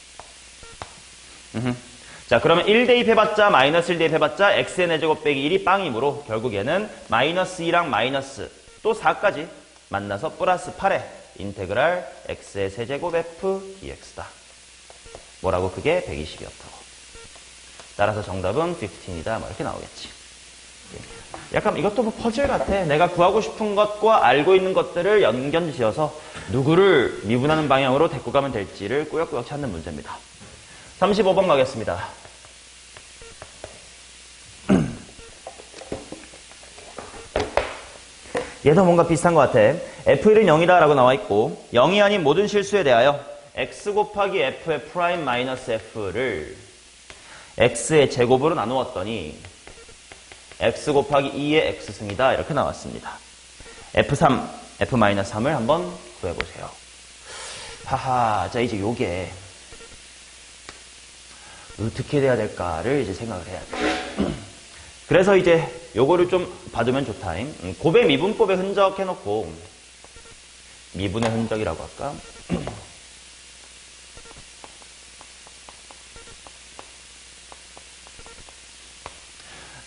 자, 그러면 1 대입해봤자 마이너스 1 대입해봤자 x의 4제곱 빼기 1이 빵이므로 결국 얘는 마이너스 2랑 마이너스 또 4까지 만나서 플러스 8에 인테그랄 x의 세제곱 f dx다. 뭐라고? 그게 120이었다고. 따라서 정답은 15이다. 뭐 이렇게 나오겠지. 약간 이것도 뭐 퍼즐 같아. 내가 구하고 싶은 것과 알고 있는 것들을 연결지어서 누구를 미분하는 방향으로 데리고 가면 될지를 꾸역꾸역 찾는 문제입니다. 35번 가겠습니다. 얘도 뭔가 비슷한 것 같아. F1은 0이다 라고 나와 있고 0이 아닌 모든 실수에 대하여 x 곱하기 f의 프라임 마이너스 f를 x의 제곱으로 나누었더니 x 곱하기 2의 x승이다 이렇게 나왔습니다. f3, f-3을 한번 구해보세요. 하하, 자 이제 요게 어떻게 돼야 될까를 이제 생각을 해야 돼. 그래서 이제 요거를 좀 봐두면 좋다. 곱의 미분법의 흔적 해놓고 미분의 흔적이라고 할까?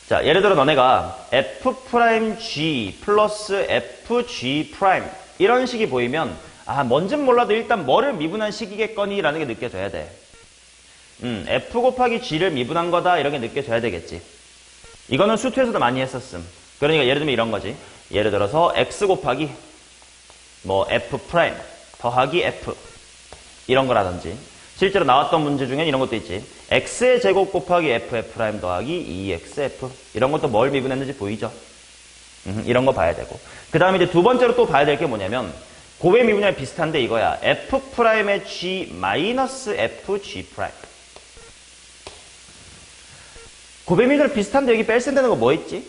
자, 예를 들어 너네가 f'g 플러스 fg' 이런 식이 보이면 뭔진 몰라도 일단 뭐를 미분한 식이겠거니 라는 게 느껴져야 돼. f 곱하기 g를 미분한 거다 이런 게 느껴져야 되겠지. 이거는 수투에서도 많이 했었음. 그러니까 예를 들면 이런 거지. 예를 들어서 x 곱하기 뭐 f' 더하기 f 이런 거라든지 실제로 나왔던 문제 중엔 이런 것도 있지. x의 제곱 곱하기 f'F' 더하기 2xf 이런 것도 뭘 미분했는지 보이죠? 이런 거 봐야 되고 그 다음에 이제 두 번째로 또 봐야 될 게 뭐냐면 곱의 미분이랑 비슷한데 이거야. f'의 g 마이너스 fg' 곱의 미분이랑 비슷한데 여기 뺄셈 되는 거 뭐 있지?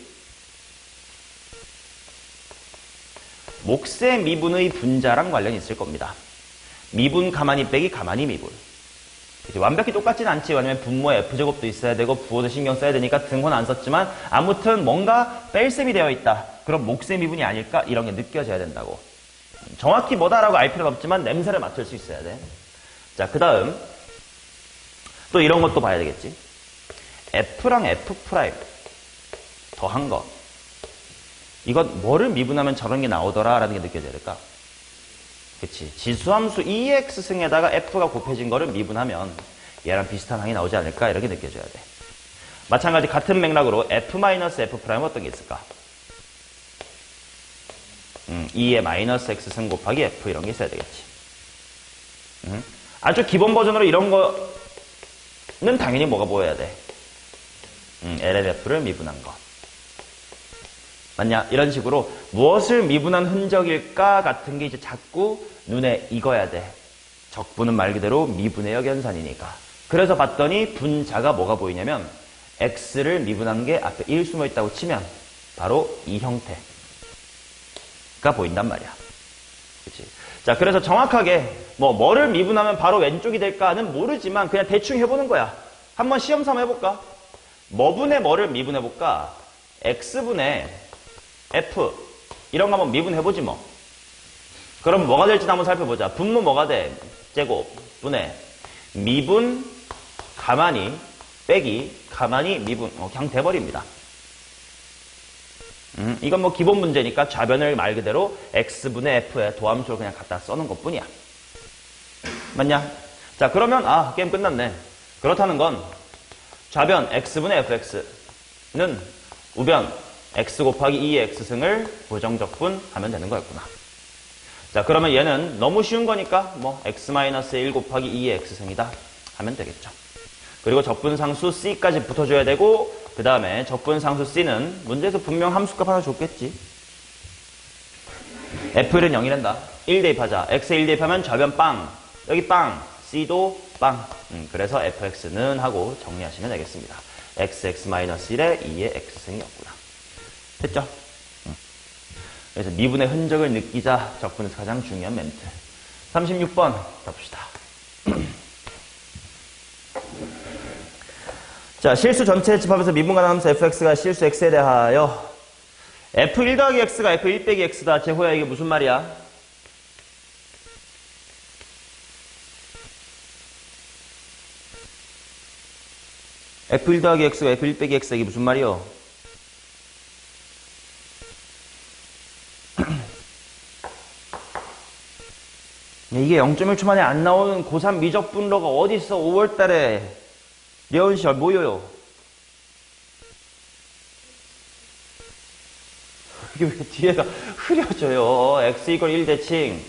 몫의 미분의 분자랑 관련이 있을 겁니다. 미분 가만히 빼기 가만히 미분. 완벽히 똑같지는 않지. 왜냐면 분모에 f제곱도 있어야 되고 부호도 신경 써야 되니까 등호는 안 썼지만 아무튼 뭔가 뺄셈이 되어 있다. 그럼 몫의 미분이 아닐까? 이런 게 느껴져야 된다고. 정확히 뭐다라고 알 필요는 없지만 냄새를 맡을 수 있어야 돼. 자, 그 다음 또 이런 것도 봐야 되겠지. f랑 f' 더한 거. 이건 뭐를 미분하면 저런 게 나오더라 라는 게 느껴져야 될까? 그치. 지수함수 2x승에다가 f가 곱해진 거를 미분하면 얘랑 비슷한 항이 나오지 않을까? 이렇게 느껴져야 돼. 마찬가지 같은 맥락으로 f-f' 어떤 게 있을까? 2의 마이너스 x승 곱하기 f 이런 게 있어야 되겠지. 아주 기본 버전으로 이런 거 는 당연히 뭐가 보여야 돼? LLF를 미분한 것. 맞냐? 이런 식으로 무엇을 미분한 흔적일까 같은 게 이제 자꾸 눈에 익어야 돼. 적분은 말 그대로 미분의 역연산이니까. 그래서 봤더니 분자가 뭐가 보이냐면 x를 미분한 게 앞에 1 숨어 있다고 치면 바로 이 형태가 보인단 말이야. 그치? 자, 그래서 정확하게 뭐를 미분하면 바로 왼쪽이 될까는 모르지만 그냥 대충 해보는 거야. 한번 시험 삼아 해볼까? 뭐분의 뭐를 미분해볼까? x분의 f 이런 거 한번 미분해보지 뭐. 그럼 뭐가 될지 한번 살펴보자. 분모 뭐가 돼? 제곱 분의 미분 가만히 빼기 가만히 미분 그냥 돼버립니다. 이건 뭐 기본 문제니까 좌변을 말 그대로 x분의 f에 도함수를 그냥 갖다 써놓은 것 뿐이야. 맞냐? 자, 그러면 게임 끝났네. 그렇다는 건 좌변 x분의 fx는 우변 x 곱하기 2의 x승을 부정적분하면 되는 거였구나. 자, 그러면 얘는 너무 쉬운 거니까 x-1 곱하기 2의 x승이다 하면 되겠죠. 그리고 적분상수 c까지 붙어줘야 되고 그 다음에 적분상수 c는 문제에서 분명 함수값 하나 줬겠지. f는 0이란다. 1 대입하자. x에 1 대입하면 좌변 빵, 여기 빵, c도 빵. 그래서 fx는 하고 정리하시면 되겠습니다. x-1에 2의 x승이었구나. 됐죠? 그래서 미분의 흔적을 느끼자. 적분에서 가장 중요한 멘트. 36번 가봅시다. 자, 실수 전체 집합에서 미분 가능한 함수 fx가 실수 x에 대하여 f1 더하기 x가 f1 빼기 x다. 제호야, 이게 무슨 말이야? f1 더하기 x가 f1 빼기 x다. 이게 무슨 말이요? 이게 0.1초 만에 안 나오는 고3 미적분로가 어디 있어? 5월달에 려운시절 모여요. 이게 왜 뒤에가 흐려져요? x = 1 대칭.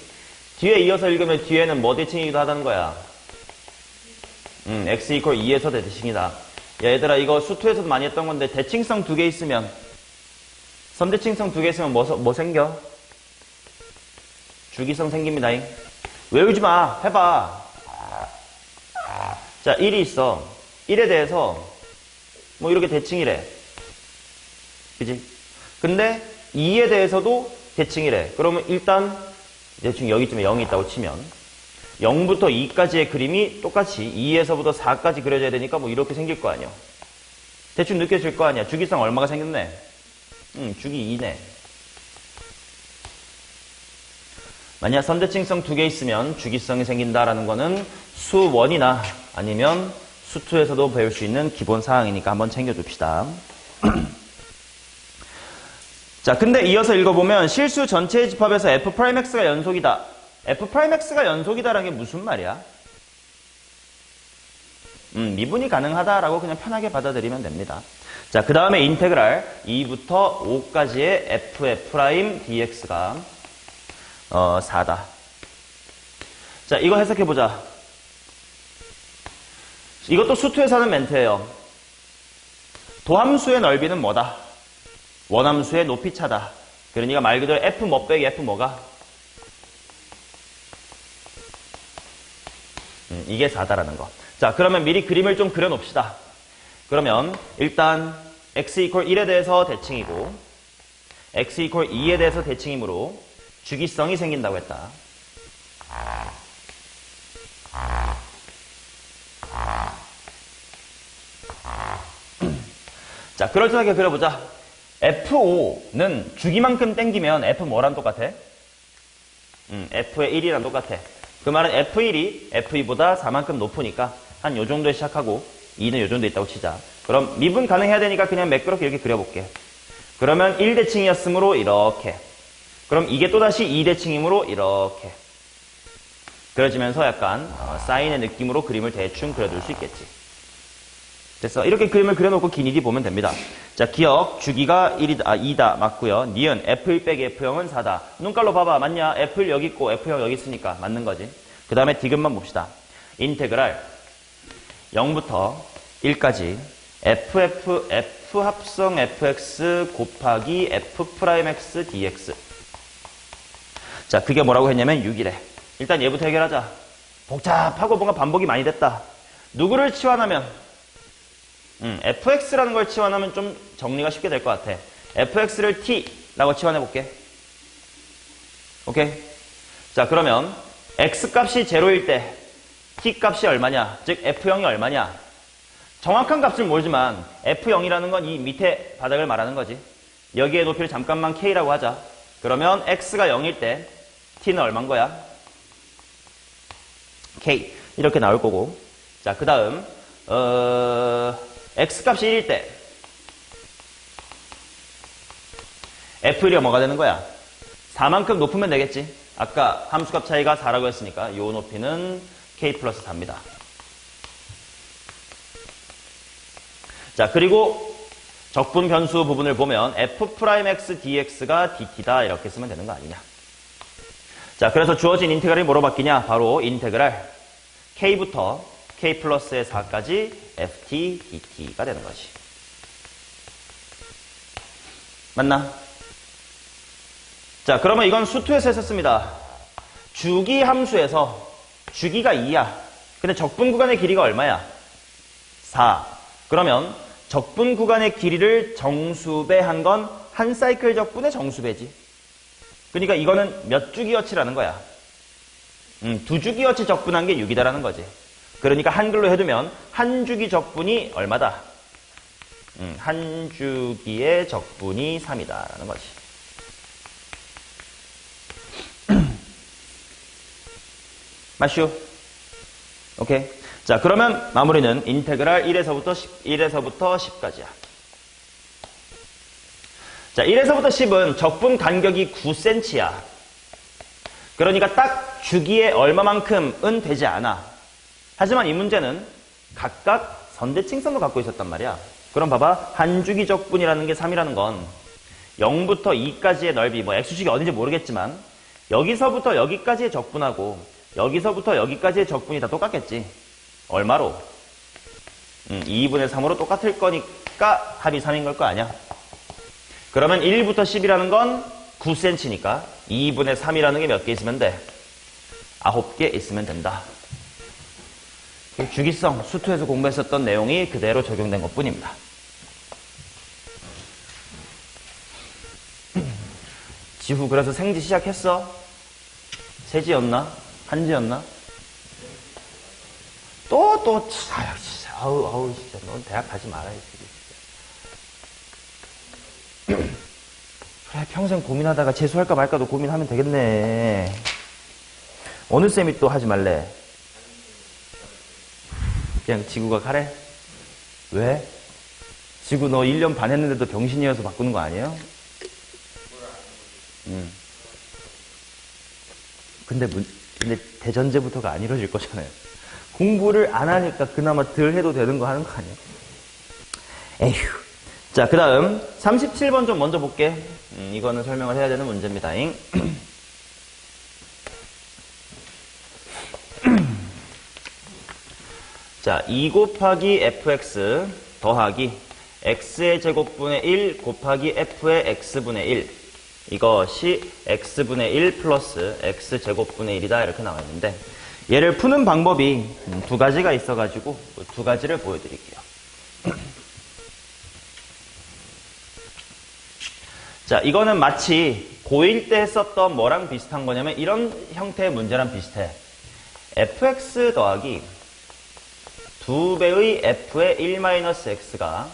뒤에 이어서 읽으면 뒤에는 뭐 대칭이기도 하다는 거야? x = 2에서 대칭이다. 야, 얘들아, 이거 수투에서도 많이 했던 건데 대칭성 2개 있으면, 선대칭성 2개 있으면 뭐 생겨? 주기성 생깁니다. 외우지 마. 해봐. 자, 1이 있어. 1에 대해서 이렇게 대칭이래. 그지? 근데 2에 대해서도 대칭이래. 그러면 일단 대충 여기쯤에 0이 있다고 치면 0부터 2까지의 그림이 똑같이 2에서부터 4까지 그려져야 되니까 이렇게 생길 거 아니야. 대충 느껴질 거 아니야. 주기성 얼마가 생겼네? 주기 2네. 만약 선대칭성 2개 있으면 주기성이 생긴다라는 거는 수1이나 아니면 수2에서도 배울 수 있는 기본 사항이니까 한번 챙겨줍시다. 자, 근데 이어서 읽어보면 실수 전체의 집합에서 f'x가 연속이다. f'x가 연속이다라는 게 무슨 말이야? 미분이 가능하다라고 그냥 편하게 받아들이면 됩니다. 자, 그 다음에 인테그랄 2부터 5까지의 f'F' dx가 4다. 자, 이거 해석해보자. 이것도 수투에서 하는 멘트예요. 도함수의 넓이는 뭐다? 원함수의 높이 차다. 그러니까 말 그대로 f 뭐 빼기 f 뭐가? 이게 4다라는 거. 자, 그러면 미리 그림을 좀 그려놓읍시다. 그러면 일단 x = 1에 대해서 대칭이고 x = 2에 대해서 대칭이므로 주기성이 생긴다고 했다. 자, 그럴듯하게 그려보자. F5는 주기만큼 땡기면 F 뭐랑 똑같아? F의 1이랑 똑같아. 그 말은 F1이 F2보다 4만큼 높으니까 한 요 정도에 시작하고 2는 요 정도에 있다고 치자. 그럼 미분 가능해야 되니까 그냥 매끄럽게 이렇게 그려볼게. 그러면 1대칭이었으므로 이렇게. 그럼 이게 또다시 2대칭이므로 이렇게. 그려지면서 약간 사인의 느낌으로 그림을 대충 그려둘 수 있겠지. 됐어. 이렇게 그림을 그려놓고 기니디 보면 됩니다. 자, 기억 주기가 2다 맞고요. 니은 F1 빼기 F0은 4다. 눈깔로 봐봐. 맞냐? F1 여기 있고 F0 여기 있으니까 맞는 거지. 그 다음에 디귿만 봅시다. 인테그랄 0부터 1까지 F 합성 fx 곱하기 f'x dx. 자, 그게 뭐라고 했냐면 6이래. 일단 얘부터 해결하자. 복잡하고 뭔가 반복이 많이 됐다. 누구를 치환하면 fx라는 걸 치환하면 좀 정리가 쉽게 될 것 같아. fx를 t라고 치환해볼게. 오케이? 자, 그러면 x값이 0일 때 t값이 얼마냐? 즉 f0이 얼마냐? 정확한 값을 모르지만 f0이라는 건 이 밑에 바닥을 말하는 거지. 여기에 높이를 잠깐만 k라고 하자. 그러면 x가 0일 때 t는 얼마인 거야? k. 이렇게 나올 거고. 자, 그 다음 x값이 1일 때 f1이 뭐가 되는 거야? 4만큼 높으면 되겠지. 아까 함수값 차이가 4라고 했으니까 이 높이는 k 플러스 4입니다. 자, 그리고 적분 변수 부분을 보면 f'x dx가 dt다 이렇게 쓰면 되는 거 아니냐. 자, 그래서 주어진 인테그랄이 뭐로 바뀌냐? 바로 인테그랄 k부터 k 플러스의 4까지 ft dt가 되는 거지. 맞나? 자, 그러면 이건 수투에서 했었습니다. 주기 함수에서 주기가 2야. 근데 적분 구간의 길이가 얼마야? 4. 그러면 적분 구간의 길이를 정수배한 건 한 사이클 적분의 정수배지. 그러니까 이거는 몇 주기어치라는 거야? 2주기어치 적분한 게 6이다라는 거지. 그러니까 한글로 해두면 한 주기 적분이 얼마다? 한 주기의 적분이 3이다라는 거지. 맞슈? 오케이. 자, 그러면 마무리는 인테그랄 1에서부터 10까지야. 자, 1에서부터 10은 적분 간격이 9cm야. 그러니까 딱 주기에 얼마만큼은 되지 않아. 하지만 이 문제는 각각 선대칭선도 갖고 있었단 말이야. 그럼 봐봐. 한 주기 적분이라는 게 3이라는 건 0부터 2까지의 넓이, 뭐 x축이 어딘지 모르겠지만 여기서부터 여기까지의 적분하고 여기서부터 여기까지의 적분이 다 똑같겠지. 얼마로? 2분의 3으로 똑같을 거니까 합이 3인 걸 거 아니야. 그러면 1부터 10이라는 건 9cm니까 2분의 3이라는 게 몇 개 있으면 돼? 9개 있으면 된다. 주기성, 수투에서 공부했었던 내용이 그대로 적용된 것 뿐입니다. 지후 그래서 생지 시작했어? 세지였나? 한지였나? 아우, 진짜, 넌 대학 가지 말아야지. 그래, 평생 고민하다가 재수할까 말까도 고민하면 되겠네. 어느 쌤이 또 하지 말래? 그냥 지구가 가래? 왜? 지구 너 1년 반 했는데도 병신이어서 바꾸는 거 아니에요? 근데 대전제부터가 안 이루어질 거잖아요. 공부를 안 하니까 그나마 덜 해도 되는 거 하는 거 아니야? 에휴. 자, 그 다음 37번 좀 먼저 볼게. 이거는 설명을 해야 되는 문제입니다. 자, 2 곱하기 fx 더하기 x의 제곱분의 1 곱하기 f의 x분의 1. 이것이 x분의 1 플러스 x제곱분의 1이다 이렇게 나와 있는데 얘를 푸는 방법이 두 가지가 있어가지고 두 가지를 보여드릴게요. 자, 이거는 마치 고1 때 했었던 뭐랑 비슷한 거냐면 이런 형태의 문제랑 비슷해. fx 더하기 2배의 f의 1-x가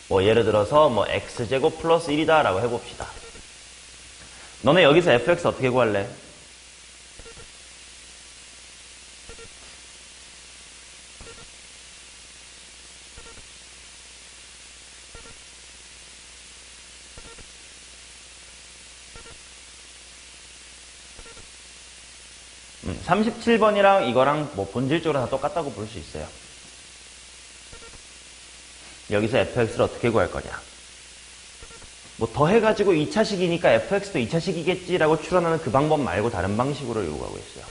뭐 예를 들어서 뭐 x제곱 플러스 1이다 라고 해봅시다. 너네 여기서 fx 어떻게 구할래? 음, 37번이랑 이거랑 뭐 본질적으로 다 똑같다고 볼 수 있어요. 여기서 fx를 어떻게 구할 거냐? 뭐 더해가지고 2차식이니까 fx도 2차식이겠지라고 추론하는 그 방법 말고 다른 방식으로 요구하고 있어요.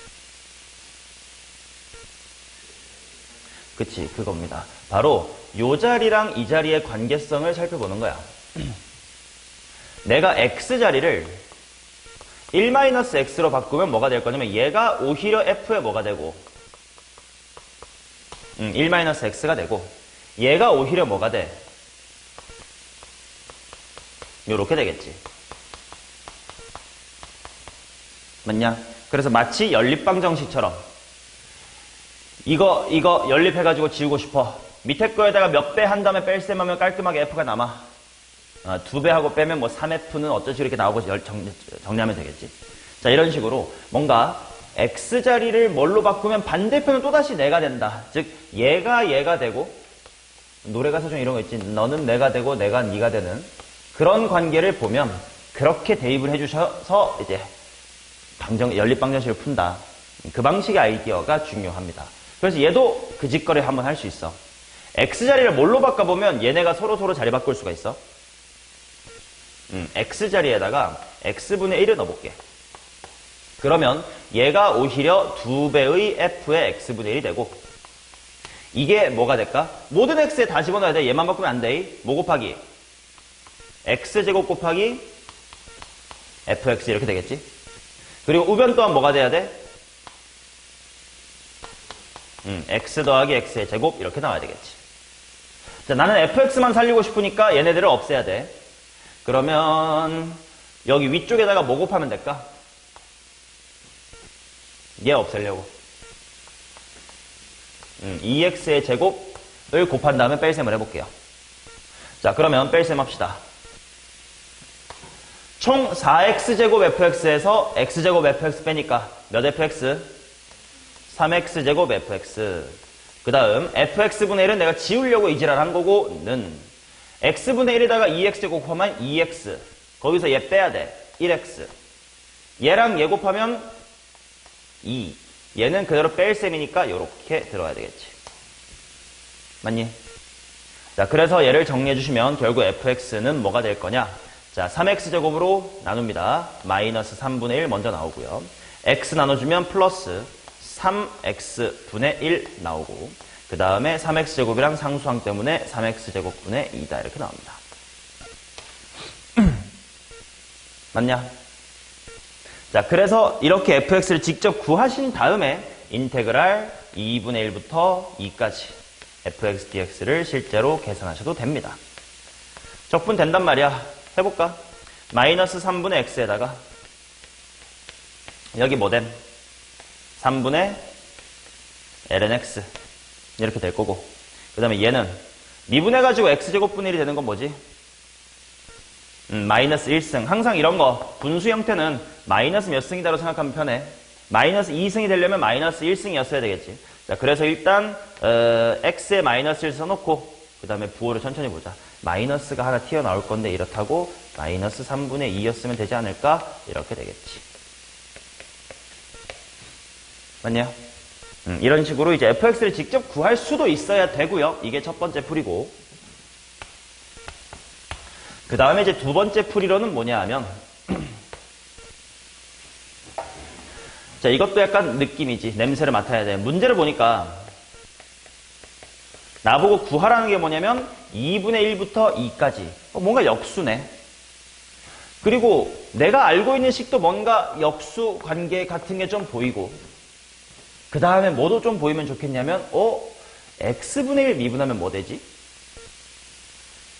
그치, 그겁니다. 바로 요 자리랑 이 자리의 관계성을 살펴보는 거야. 내가 x자리를 1-x로 바꾸면 뭐가 될 거냐면 얘가 오히려 f에 뭐가 되고 1-x가 되고 얘가 오히려 뭐가 돼? 요렇게 되겠지. 맞냐? 그래서 마치 연립방정식처럼 이거 연립해가지고 지우고 싶어. 밑에 거에다가 몇 배 한 다음에 뺄셈하면 깔끔하게 f가 남아. 2배 하고 빼면 뭐 3f는 어쩌지 이렇게 나오고 정리하면 되겠지. 자, 이런 식으로 뭔가 x자리를 뭘로 바꾸면 반대편은 또다시 내가 된다. 즉 얘가 되고 노래 가사 중에 이런 거 있지. 너는 내가 되고 내가 네가 되는 그런 관계를 보면 그렇게 대입을 해주셔서 이제 연립방정식을 푼다. 그 방식의 아이디어가 중요합니다. 그래서 얘도 그 짓거리 한번 할 수 있어. x자리를 뭘로 바꿔보면 얘네가 서로 자리 바꿀 수가 있어. x자리에다가 x분의 1을 넣어볼게. 그러면 얘가 오히려 2배의 f의 x분의 1이 되고 이게 뭐가 될까? 모든 x에 다 집어넣어야 돼. 얘만 바꾸면 안 돼. 뭐 곱하기? x제곱 곱하기 fx 이렇게 되겠지. 그리고 우변 또한 뭐가 돼야 돼? x 더하기 x의 제곱 이렇게 나와야 되겠지. 자, 나는 fx만 살리고 싶으니까 얘네들을 없애야 돼. 그러면 여기 위쪽에다가 뭐 곱하면 될까? 얘 없애려고 2x의 제곱을 곱한 다음에 뺄셈을 해볼게요. 자, 그러면 뺄셈 합시다. 총 4x제곱 fx에서 x제곱 fx 빼니까 몇 fx? 3x제곱 fx. 그 다음 fx분의 1은 내가 지우려고 이지랄 한 거고 는 x분의 1에다가 2x제곱 곱하면 2x. 거기서 얘 빼야 돼. 1x. 얘랑 얘 곱하면 2. 얘는 그대로 뺄셈이니까 이렇게 들어가야 되겠지. 맞니? 자, 그래서 얘를 정리해 주시면 결국 fx는 뭐가 될 거냐? 자, 3x제곱으로 나눕니다. 마이너스 3분의 1 먼저 나오고요. x 나눠주면 플러스 3x분의 1 나오고 그 다음에 3x제곱이랑 상수항 때문에 3x제곱분의 2다 이렇게 나옵니다. 맞냐? 자, 그래서 이렇게 fx를 직접 구하신 다음에 인테그랄 2분의 1부터 2까지 fx dx를 실제로 계산하셔도 됩니다. 적분된단 말이야. 해볼까? 마이너스 3분의 x에다가 여기 뭐됨? 3분의 ln x 이렇게 될 거고 그 다음에 얘는 미분해가지고 x제곱분의 1이 되는 건 뭐지? 마이너스 1승. 항상 이런 거 분수 형태는 마이너스 몇 승이다로 생각하면 편해. 마이너스 2승이 되려면 마이너스 1승이었어야 되겠지. 자, 그래서 일단 x에 마이너스를 써놓고 그 다음에 부호를 천천히 보자. 마이너스가 하나 튀어나올 건데 이렇다고 마이너스 3분의 2였으면 되지 않을까? 이렇게 되겠지. 맞냐? 이런 식으로 이제 fx를 직접 구할 수도 있어야 되고요. 이게 첫 번째 풀이고 그 다음에 이제 두 번째 풀이로는 뭐냐 하면 자, 이것도 약간 느낌이지. 냄새를 맡아야 돼. 문제를 보니까 나보고 구하라는 게 뭐냐면 2분의 1부터 2까지 뭔가 역수네. 그리고 내가 알고 있는 식도 뭔가 역수 관계 같은 게 좀 보이고 그 다음에 뭐도 좀 보이면 좋겠냐면 x분의 1 미분하면 뭐 되지?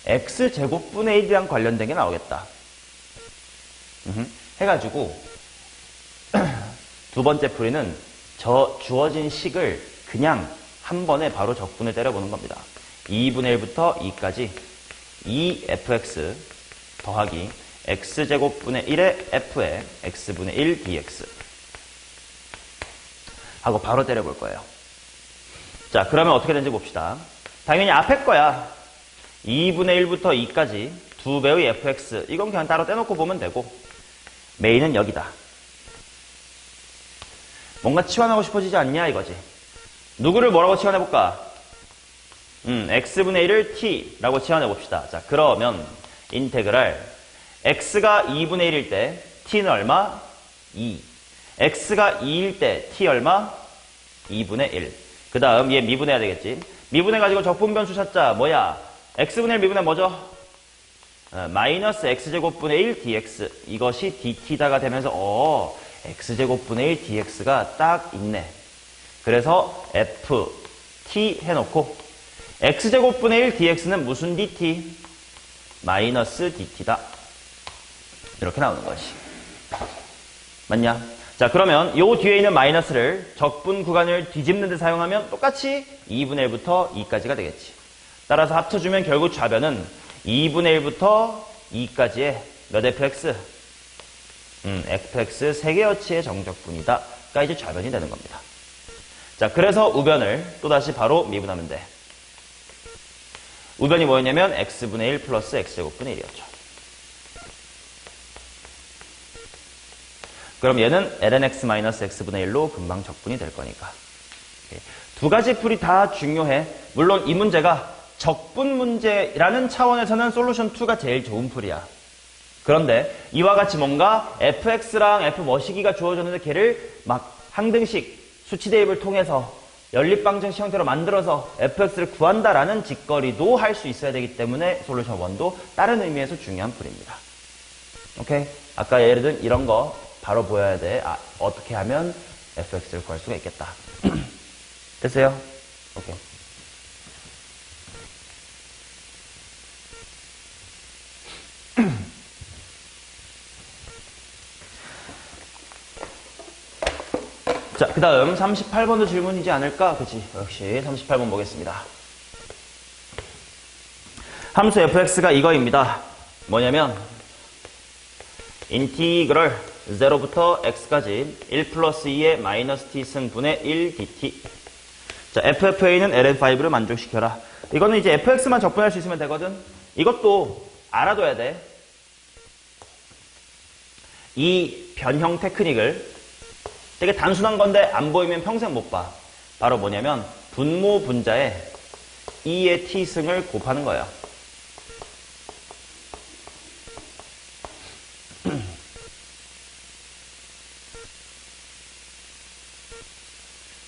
x제곱분의 1이랑 관련된 게 나오겠다. 해가지고 두 번째 풀이는 주어진 식을 그냥 한 번에 바로 적분을 때려보는 겁니다. 2분의 1부터 2까지 2fx 더하기 x제곱분의 1의 f의 x분의 1 dx 하고 바로 때려볼 거예요. 자, 그러면 어떻게 되는지 봅시다. 당연히 앞에 거야. 2분의 1부터 2까지 2배의 fx. 이건 그냥 따로 떼놓고 보면 되고 메인은 여기다. 뭔가 치환하고 싶어지지 않냐 이거지. 누구를 뭐라고 치환해볼까? x분의 1을 t라고 치환해봅시다. 자, 그러면 인테그랄 x가 2분의 1일 때 t는 얼마? 2. x가 2일 때 t 얼마? 2분의 1. 그 그 다음 얘 미분해야 되겠지. 미분해가지고 적분변수 찾자. 뭐야? x분의 1 미분해 뭐죠? 마이너스 x제곱분의 1 dx. 이것이 dt다가 되면서 x제곱분의 1 dx가 딱 있네. 그래서 ft 해놓고 x제곱분의 1 dx는 무슨 dt? 마이너스 dt다. 이렇게 나오는 거지. 맞냐? 자, 그러면 요 뒤에 있는 마이너스를 적분 구간을 뒤집는 데 사용하면 똑같이 2분의 1부터 2까지가 되겠지. 따라서 합쳐주면 결국 좌변은 2분의 1부터 2까지의 몇 fx? fx 3개어치의 정적분이다. 가 이제 좌변이 되는 겁니다. 자, 그래서 우변을 또다시 바로 미분하면 돼. 우변이 뭐였냐면 x분의 1 플러스 x제곱분의 1이었죠. 그럼 얘는 lnx-x분의 1로 금방 적분이 될 거니까. 두 가지 풀이 다 중요해. 물론 이 문제가 적분 문제라는 차원에서는 솔루션 2가 제일 좋은 풀이야. 그런데 이와 같이 뭔가 fx랑 f 머시기가 주어졌는데 걔를 막 항등식 수치 대입을 통해서 연립방정식 형태로 만들어서 fx를 구한다라는 짓거리도 할 수 있어야 되기 때문에 솔루션 1도 다른 의미에서 중요한 풀입니다. 오케이? 아까 예를 든 이런 거 바로 보여야 돼. 어떻게 하면 fx를 구할 수가 있겠다. 됐어요? 오케이. 자, 그 다음 38번도 질문이지 않을까? 그치? 역시 38번 보겠습니다. 함수 fx가 이거입니다. 뭐냐면 인티그럴 0부터 x까지 1 플러스 2의 마이너스 t승분의 1 dt. 자, ffA는 ln5를 만족시켜라. 이거는 이제 fx만 적분할 수 있으면 되거든. 이것도 알아둬야 돼. 이 변형 테크닉을 되게 단순한 건데 안 보이면 평생 못 봐. 바로 뭐냐면 분모 분자에 2의 t승을 곱하는 거야.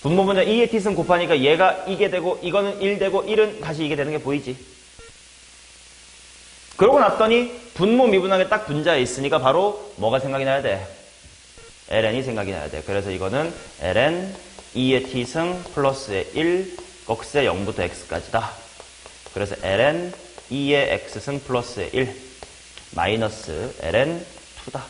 분모 분자 2의 t승 곱하니까 얘가 이게 되고 이거는 1 되고 1은 다시 이게 되는 게 보이지? 그러고 났더니 분모 미분하게 딱 분자에 있으니까 바로 뭐가 생각이 나야 돼? ln이 생각이 나야 돼. 그래서 이거는 ln 2의 t승 플러스의 1 꺽스의 0부터 x까지다. 그래서 ln 2의 x승 플러스의 1 마이너스 ln 2다.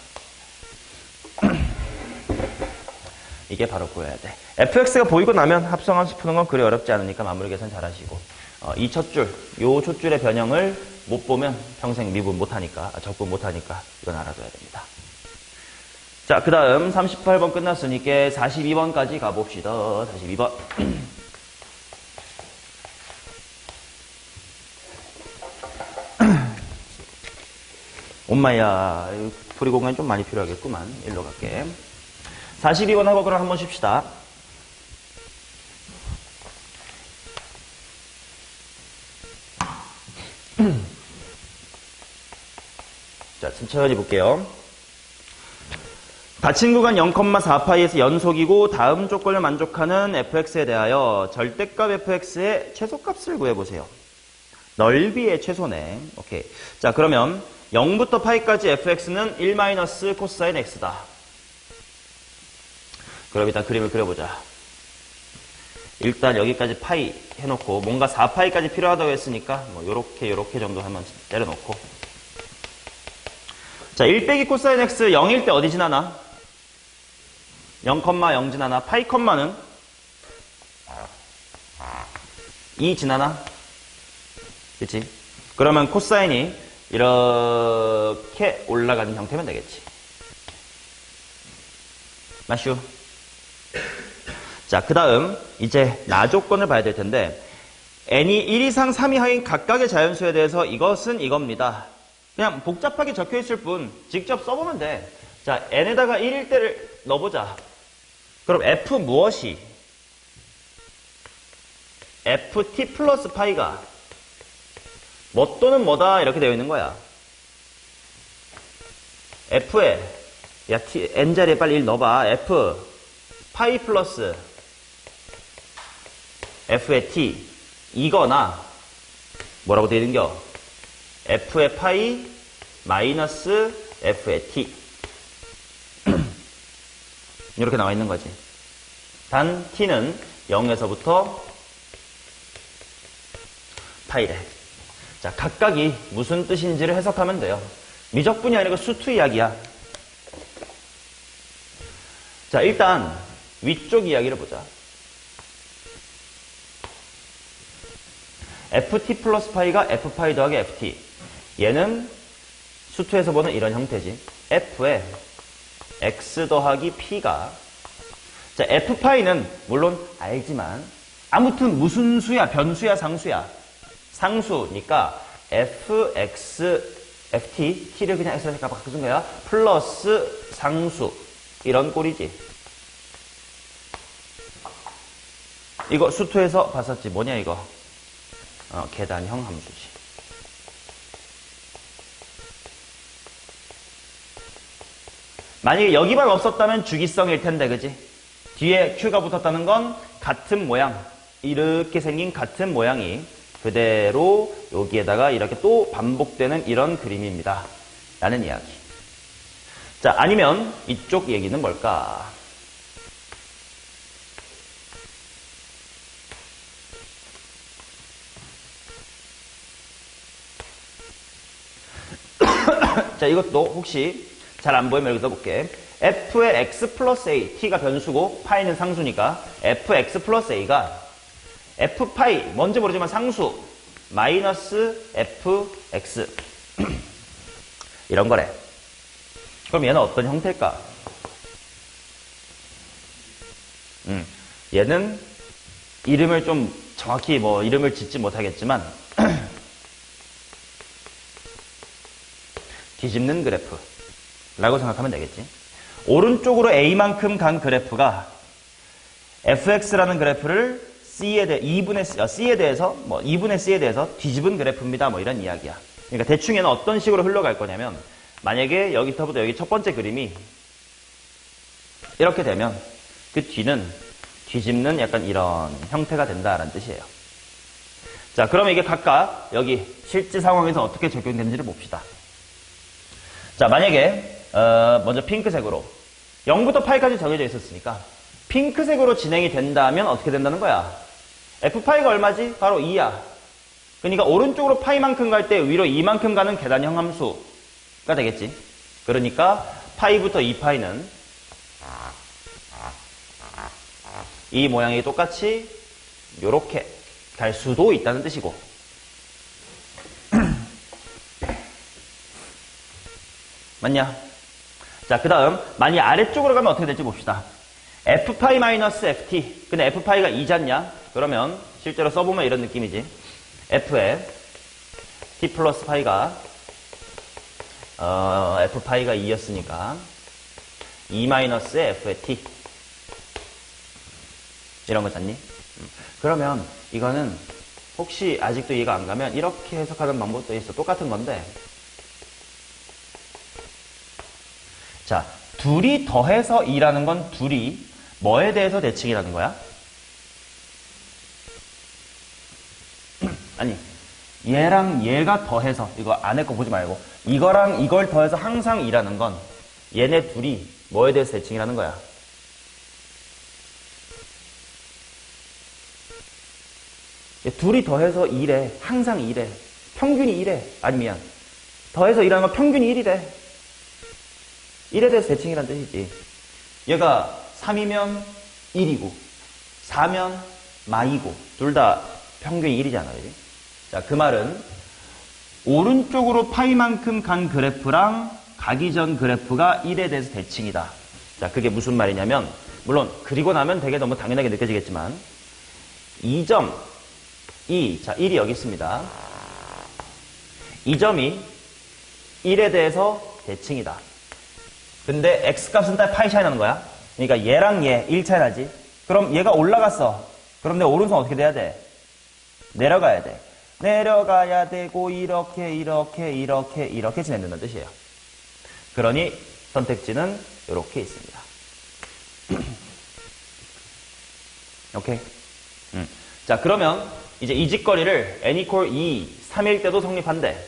이게 바로 보여야 돼. fx가 보이고 나면 합성함수 푸는 건 그리 어렵지 않으니까 마무리 계산 잘 하시고 이 첫 줄, 요 첫 줄의 변형을 못 보면 평생 미분 못하니까, 적분 못하니까 이건 알아둬야 됩니다. 자, 그 다음 38번 끝났으니까 42번까지 가봅시다. 42번. 엄마야, 풀이 공간이 좀 많이 필요하겠구만. 일로 갈게. 42번 하고 그럼 한번 쉽시다. 자, 천천히 볼게요. 닫힌 구간 0,4파이에서 연속이고 다음 조건을 만족하는 fx에 대하여 절대값 fx의 최소값을 구해보세요. 넓이의 최소네. 오케이. 자, 그러면 0부터 파이까지 fx는 1 코사인 x다. 그럼 일단 그림을 그려보자. 일단 여기까지 파이 해놓고 뭔가 4파이까지 필요하다고 했으니까 뭐 요렇게 정도 하면 때려놓고. 자, 1 빼기 코사인 x 0일 때 어디 지나나? 0,0 지나나? 파이 컴마는 2 지나나? 그치? 그러면 코사인이 이렇게 올라가는 형태면 되겠지. 마슈. 자, 그 다음 이제 나 조건을 봐야 될 텐데 n이 1 이상 3 이하인 각각의 자연수에 대해서 이것은 이겁니다. 그냥 복잡하게 적혀 있을 뿐 직접 써보면 돼. 자, n에다가 1일 때를 넣어보자. 그럼 f 무엇이? ft 플러스 파이가 뭐 또는 뭐다 이렇게 되어 있는 거야. f에 야 n 자리에 빨리 1 넣어봐. f 파이 플러스 f의 t 이거나 뭐라고 되어 있는겨? f의 파이 마이너스 f의 t 이렇게 나와 있는 거지. 단 t는 0에서부터 파이래. 자, 각각이 무슨 뜻인지를 해석하면 돼요. 미적분이 아니고 수투 이야기야. 자, 일단 위쪽 이야기를 보자. ft 플러스 파이가 f파이 더하기 ft. 얘는 수투에서 보는 이런 형태지. f에 x 더하기 p가, 자, f파이는 물론 알지만 아무튼 무슨 수야? 변수야? 상수야? 상수니까 fx ft, t를 그냥 x로 바꿔준 거야. 플러스 상수, 이런 꼴이지. 이거 수투에서 봤었지. 뭐냐 이거? 계단형 함수지. 만약에 여기만 없었다면 주기성일 텐데, 그지? 뒤에 q가 붙었다는 건 같은 모양, 이렇게 생긴 같은 모양이 그대로 여기에다가 이렇게 또 반복되는 이런 그림입니다. 라는 이야기. 자, 아니면 이쪽 얘기는 뭘까? 자, 이것도 혹시 잘 안 보이면 여기 써볼게. f의 x 플러스 a, t가 변수고 파이는 상수니까 fx 플러스 a가 f파이, 뭔지 모르지만 상수 마이너스 fx 이런 거래. 그럼 얘는 어떤 형태일까? 얘는 이름을 좀 정확히 이름을 짓지 못하겠지만 뒤집는 그래프라고 생각하면 되겠지. 오른쪽으로 a만큼 간 그래프가 fx라는 그래프를 c에 대해서 2분의 c에 대해서 뒤집은 그래프입니다. 이런 이야기야. 그러니까 대충 얘는 어떤 식으로 흘러갈 거냐면, 만약에 여기서부터 여기 첫 번째 그림이 이렇게 되면 그 뒤는 뒤집는 약간 이런 형태가 된다라는 뜻이에요. 자, 그러면 이게 각각 여기 실제 상황에서 어떻게 적용되는지를 봅시다. 자, 만약에 먼저 핑크색으로 0부터 8까지 정해져 있었으니까 핑크색으로 진행이 된다면 어떻게 된다는 거야? f파이가 얼마지? 바로 2야. 그러니까 오른쪽으로 파이만큼 갈 때 위로 2만큼 가는 계단형 함수가 되겠지. 그러니까 파이부터 2파이는 이 모양이 똑같이 이렇게 갈 수도 있다는 뜻이고, 맞냐? 자, 그 다음 만약 아래쪽으로 가면 어떻게 될지 봅시다. f파이 마이너스 ft. 근데 f파이가 2잖냐? 그러면 실제로 써보면 이런 느낌이지. f에 t 플러스 파이가 f파이가 2였으니까 2 마이너스 f의 t 이런 거잖니? 그러면 이거는 혹시 아직도 이해가 안 가면 이렇게 해석하는 방법도 있어. 똑같은 건데, 자, 둘이 더해서 2라는 건 둘이 뭐에 대해서 대칭이라는 거야? 아니, 얘랑 얘가 더해서, 이거 안에 거 보지 말고 이거랑 이걸 더해서 항상 2라는 건 얘네 둘이 뭐에 대해서 대칭이라는 거야? 둘이 더해서 2래. 항상 2래. 평균이 2래. 아니, 미안. 더해서 2라는 건 평균이 1이래. 1에 대해서 대칭이란 뜻이지. 얘가 3이면 1이고 4면 마이고 둘 다 평균이 1이잖아. 그지? 자, 그 말은 오른쪽으로 파이만큼 간 그래프랑 가기 전 그래프가 1에 대해서 대칭이다. 자, 그게 무슨 말이냐면, 물론 그리고 나면 되게 너무 당연하게 느껴지겠지만 2점 2, 자, 1이 여기 있습니다. 이 점이 1에 대해서 대칭이다. 근데 x값은 딱 파이 차이 나는 거야. 그러니까 얘랑 얘 1 차이 나지. 그럼 얘가 올라갔어. 그럼 내 오른손 어떻게 돼야 돼? 내려가야 돼. 내려가야 되고 이렇게 진행된다는 뜻이에요. 그러니 선택지는 이렇게 있습니다. 오케이? 자, 그러면 이제 이 짓거리를 n equal 2, 3일 때도 성립한대.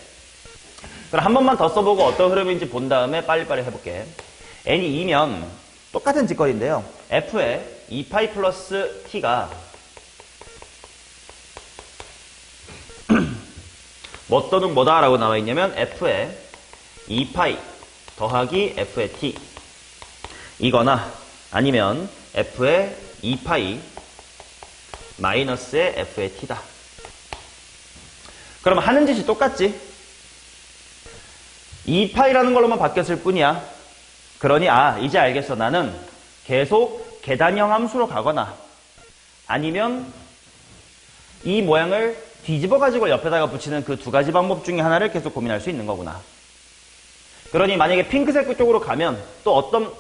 그럼 한 번만 더 써보고 어떤 흐름인지 본 다음에 빨리빨리 해볼게. n이 2면 똑같은 짓거리인데요. f에 2파이 플러스 t가 뭐 또는 뭐다 라고 나와 있냐면 f에 2파이 더하기 f의 t 이거나 아니면 f의 2파이 마이너스의 f의 t다. 그럼 하는 짓이 똑같지? 2파이라는 걸로만 바뀌었을 뿐이야. 그러니 이제 알겠어. 나는 계속 계단형 함수로 가거나 아니면 이 모양을 뒤집어 가지고 옆에다가 붙이는 그 두 가지 방법 중에 하나를 계속 고민할 수 있는 거구나. 그러니 만약에 핑크색 쪽으로 가면 또 어떤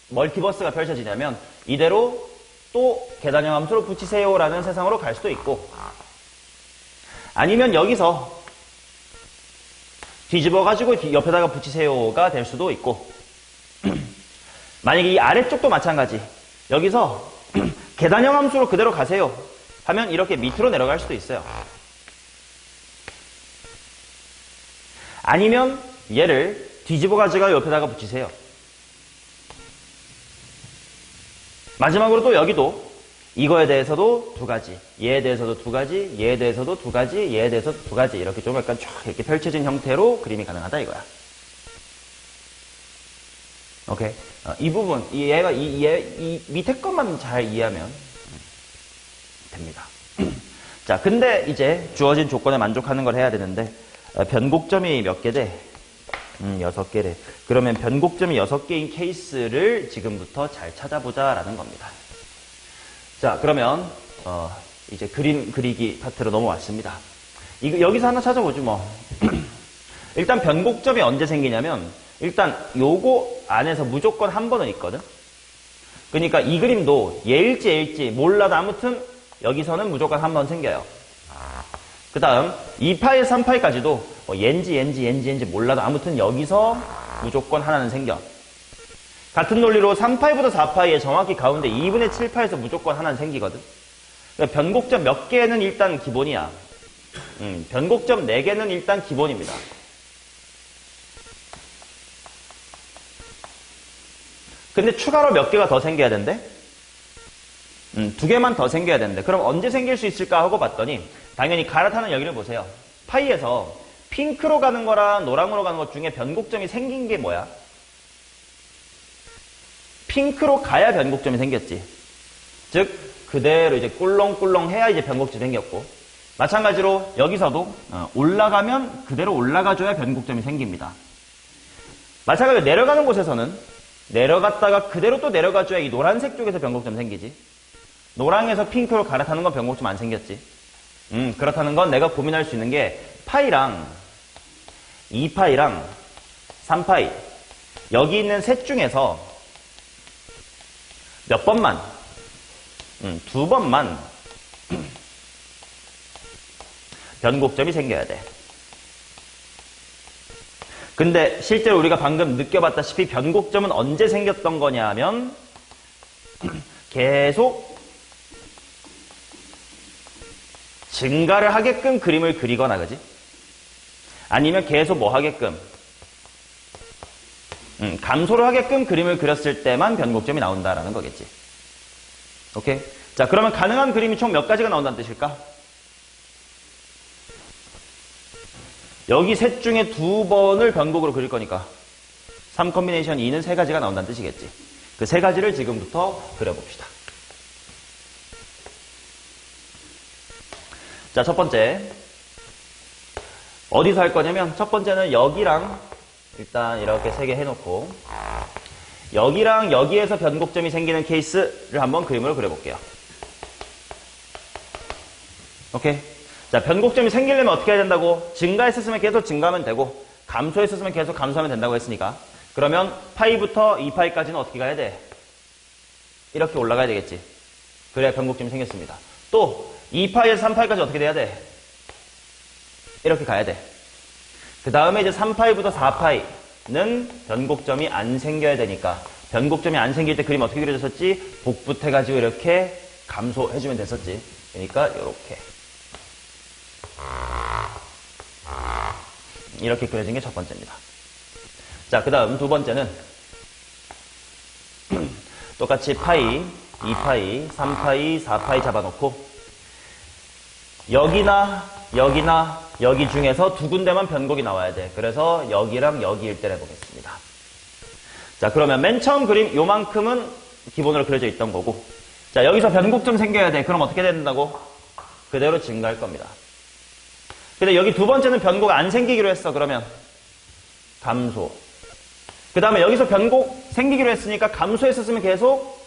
멀티버스가 펼쳐지냐면 이대로 또 계단형 함수로 붙이세요 라는 세상으로 갈 수도 있고 아니면 여기서 뒤집어 가지고 옆에다가 붙이세요가 될 수도 있고 만약에 이 아래쪽도 마찬가지. 여기서 계단형 함수로 그대로 가세요 하면 이렇게 밑으로 내려갈 수도 있어요. 아니면 얘를 뒤집어 가지고 옆에다가 붙이세요. 마지막으로 또 여기도 이거에 대해서도 두 가지, 얘에 대해서도 두 가지, 얘에 대해서도 두 가지, 얘에 대해서도 두 가지 이렇게 좀 약간 쫙 이렇게 펼쳐진 형태로 그림이 가능하다 이거야. 오케이. 이 부분, 이 밑에 것만 잘 이해하면 됩니다. 자, 근데 이제 주어진 조건에 만족하는 걸 해야 되는데 변곡점이 몇 개 돼? 6개래. 그러면 변곡점이 6개인 케이스를 지금부터 잘 찾아보자라는 겁니다. 자, 그러면 이제 그림 그리기 파트로 넘어왔습니다. 여기서 하나 찾아보죠 뭐. 일단 변곡점이 언제 생기냐면 일단 요거 안에서 무조건 한 번은 있거든. 그러니까 이 그림도 얘일지 얘일지 몰라도 아무튼 여기서는 무조건 한 번 생겨요. 그 다음 2파이 3파이까지도 얘인지 몰라도 아무튼 여기서 무조건 하나는 생겨. 같은 논리로 3파이부터 4파이의 정확히 가운데 2분의 7파에서 무조건 하나는 생기거든. 그러니까 변곡점 몇 개는 일단 기본이야. 변곡점 4개는 일단 기본입니다. 근데 추가로 몇 개가 더 생겨야 된대? 2개만 더 생겨야 되는데 그럼 언제 생길 수 있을까 하고 봤더니 당연히 갈아타는 여기를 보세요. 파이에서 핑크로 가는 거랑 노랑으로 가는 것 중에 변곡점이 생긴 게 뭐야? 핑크로 가야 변곡점이 생겼지. 즉 그대로 이제 꿀렁꿀렁 해야 이제 변곡점이 생겼고 마찬가지로 여기서도 올라가면 그대로 올라가줘야 변곡점이 생깁니다. 마찬가지로 내려가는 곳에서는 내려갔다가 그대로 또 내려가줘야 이 노란색 쪽에서 변곡점 생기지. 노랑에서 핑크로 갈아타는 건 변곡점 안 생겼지. 그렇다는 건 내가 고민할 수 있는 게 파이랑 2파이랑 3파이 여기 있는 셋 중에서 몇 번만 2번만 변곡점이 생겨야 돼. 근데 실제로 우리가 방금 느껴봤다시피 변곡점은 언제 생겼던 거냐 하면 계속 증가를 하게끔 그림을 그리거나 그지? 아니면 계속 뭐 하게끔 감소를 하게끔 그림을 그렸을 때만 변곡점이 나온다라는 거겠지. 오케이? 자, 그러면 가능한 그림이 총 몇 가지가 나온다는 뜻일까? 여기 셋 중에 2번을 변곡으로 그릴 거니까 3 컴비네이션 2는 3가지가 나온다는 뜻이겠지. 그 3가지를 지금부터 그려봅시다. 자, 첫 번째 어디서 할 거냐면 첫 번째는 여기랑 일단 이렇게 3개 해놓고 여기랑 여기에서 변곡점이 생기는 케이스를 한번 그림으로 그려볼게요. 오케이? 자, 변곡점이 생기려면 어떻게 해야 된다고? 증가했었으면 계속 증가하면 되고 감소했었으면 계속 감소하면 된다고 했으니까 그러면 파이부터 2파이까지는 어떻게 가야 돼? 이렇게 올라가야 되겠지. 그래야 변곡점이 생겼습니다. 또 2파이에서 3파이까지 어떻게 돼야 돼? 이렇게 가야 돼. 그 다음에 이제 3파이부터 4파이는 변곡점이 안 생겨야 되니까 변곡점이 안 생길 때 그림 어떻게 그려졌었지? 복붙해가지고 이렇게 감소해주면 됐었지. 그러니까 이렇게 그려진 게 첫 번째입니다. 자, 그 다음 두 번째는 똑같이 파이, 2파이, 3파이, 4파이 잡아놓고 여기나 여기 중에서 두 군데만 변곡이 나와야 돼. 그래서 여기랑 여기 일대를 해보겠습니다. 자, 그러면 맨 처음 그림 요만큼은 기본으로 그려져 있던 거고, 자, 여기서 변곡 좀 생겨야 돼. 그럼 어떻게 된다고? 그대로 증가할 겁니다. 근데 여기 두 번째는 변곡 안 생기기로 했어. 그러면 감소. 그 다음에 여기서 변곡 생기기로 했으니까 감소했었으면 계속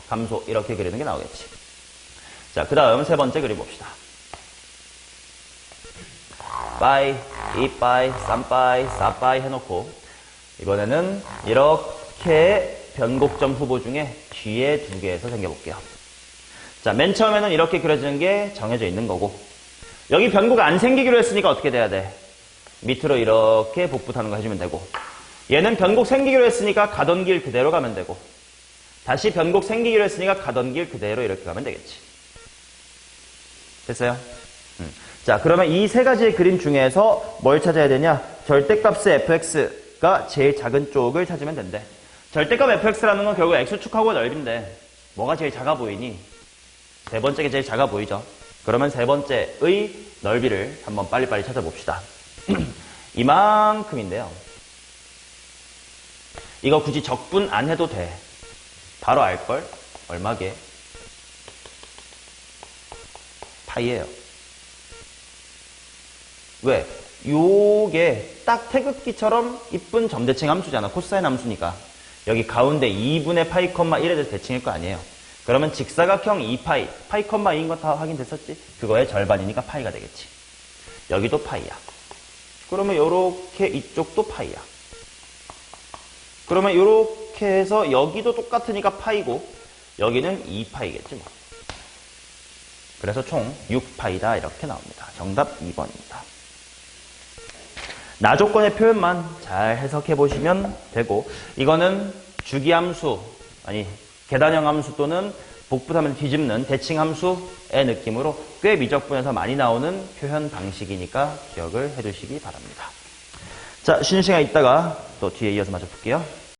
감소. 이렇게 그리는 게 나오겠지. 자, 그 다음 세 번째 그려봅시다. 빠이, 2빠이, 3빠이, 4빠이 해놓고 이번에는 이렇게 변곡점 후보 중에 뒤에 두 개에서 생겨볼게요. 자, 맨 처음에는 이렇게 그려지는 게 정해져 있는 거고, 여기 변곡 안 생기기로 했으니까 어떻게 돼야 돼? 밑으로 이렇게 복붙하는 거 해주면 되고, 얘는 변곡 생기기로 했으니까 가던 길 그대로 가면 되고, 다시 변곡 생기기로 했으니까 가던 길 그대로 이렇게 가면 되겠지. 됐어요? 자, 그러면 이 세 가지의 그림 중에서 뭘 찾아야 되냐? 절대값의 fx가 제일 작은 쪽을 찾으면 된대. 절대값 fx라는 건 결국 x축하고 넓인데 뭐가 제일 작아 보이니? 세 번째가 제일 작아 보이죠? 그러면 세 번째의 넓이를 한번 빨리빨리 찾아봅시다. 이만큼인데요. 이거 굳이 적분 안 해도 돼. 바로 알걸? 얼마게? 파이예요. 왜? 요게 딱 태극기처럼 이쁜 점대칭 함수잖아. 코사인 함수니까. 여기 가운데 2분의 파이, 1에 대해서 대칭일 거 아니에요. 그러면 직사각형 2파이, 파이, 2인 거 다 확인됐었지? 그거의 절반이니까 파이가 되겠지. 여기도 파이야. 그러면 요렇게 이쪽도 파이야. 그러면 요렇게 해서 여기도 똑같으니까 파이고 여기는 2파이겠지 뭐. 그래서 총 6파이다 이렇게 나옵니다. 정답 2번입니다. 나조건의 표현만 잘 해석해 보시면 되고, 이거는 주기함수, 아니 계단형 함수 또는 복붙하면 뒤집는 대칭함수의 느낌으로 꽤 미적분에서 많이 나오는 표현 방식이니까 기억을 해두시기 바랍니다. 자, 쉬는 시간 있다가 또 뒤에 이어서 마저 볼게요.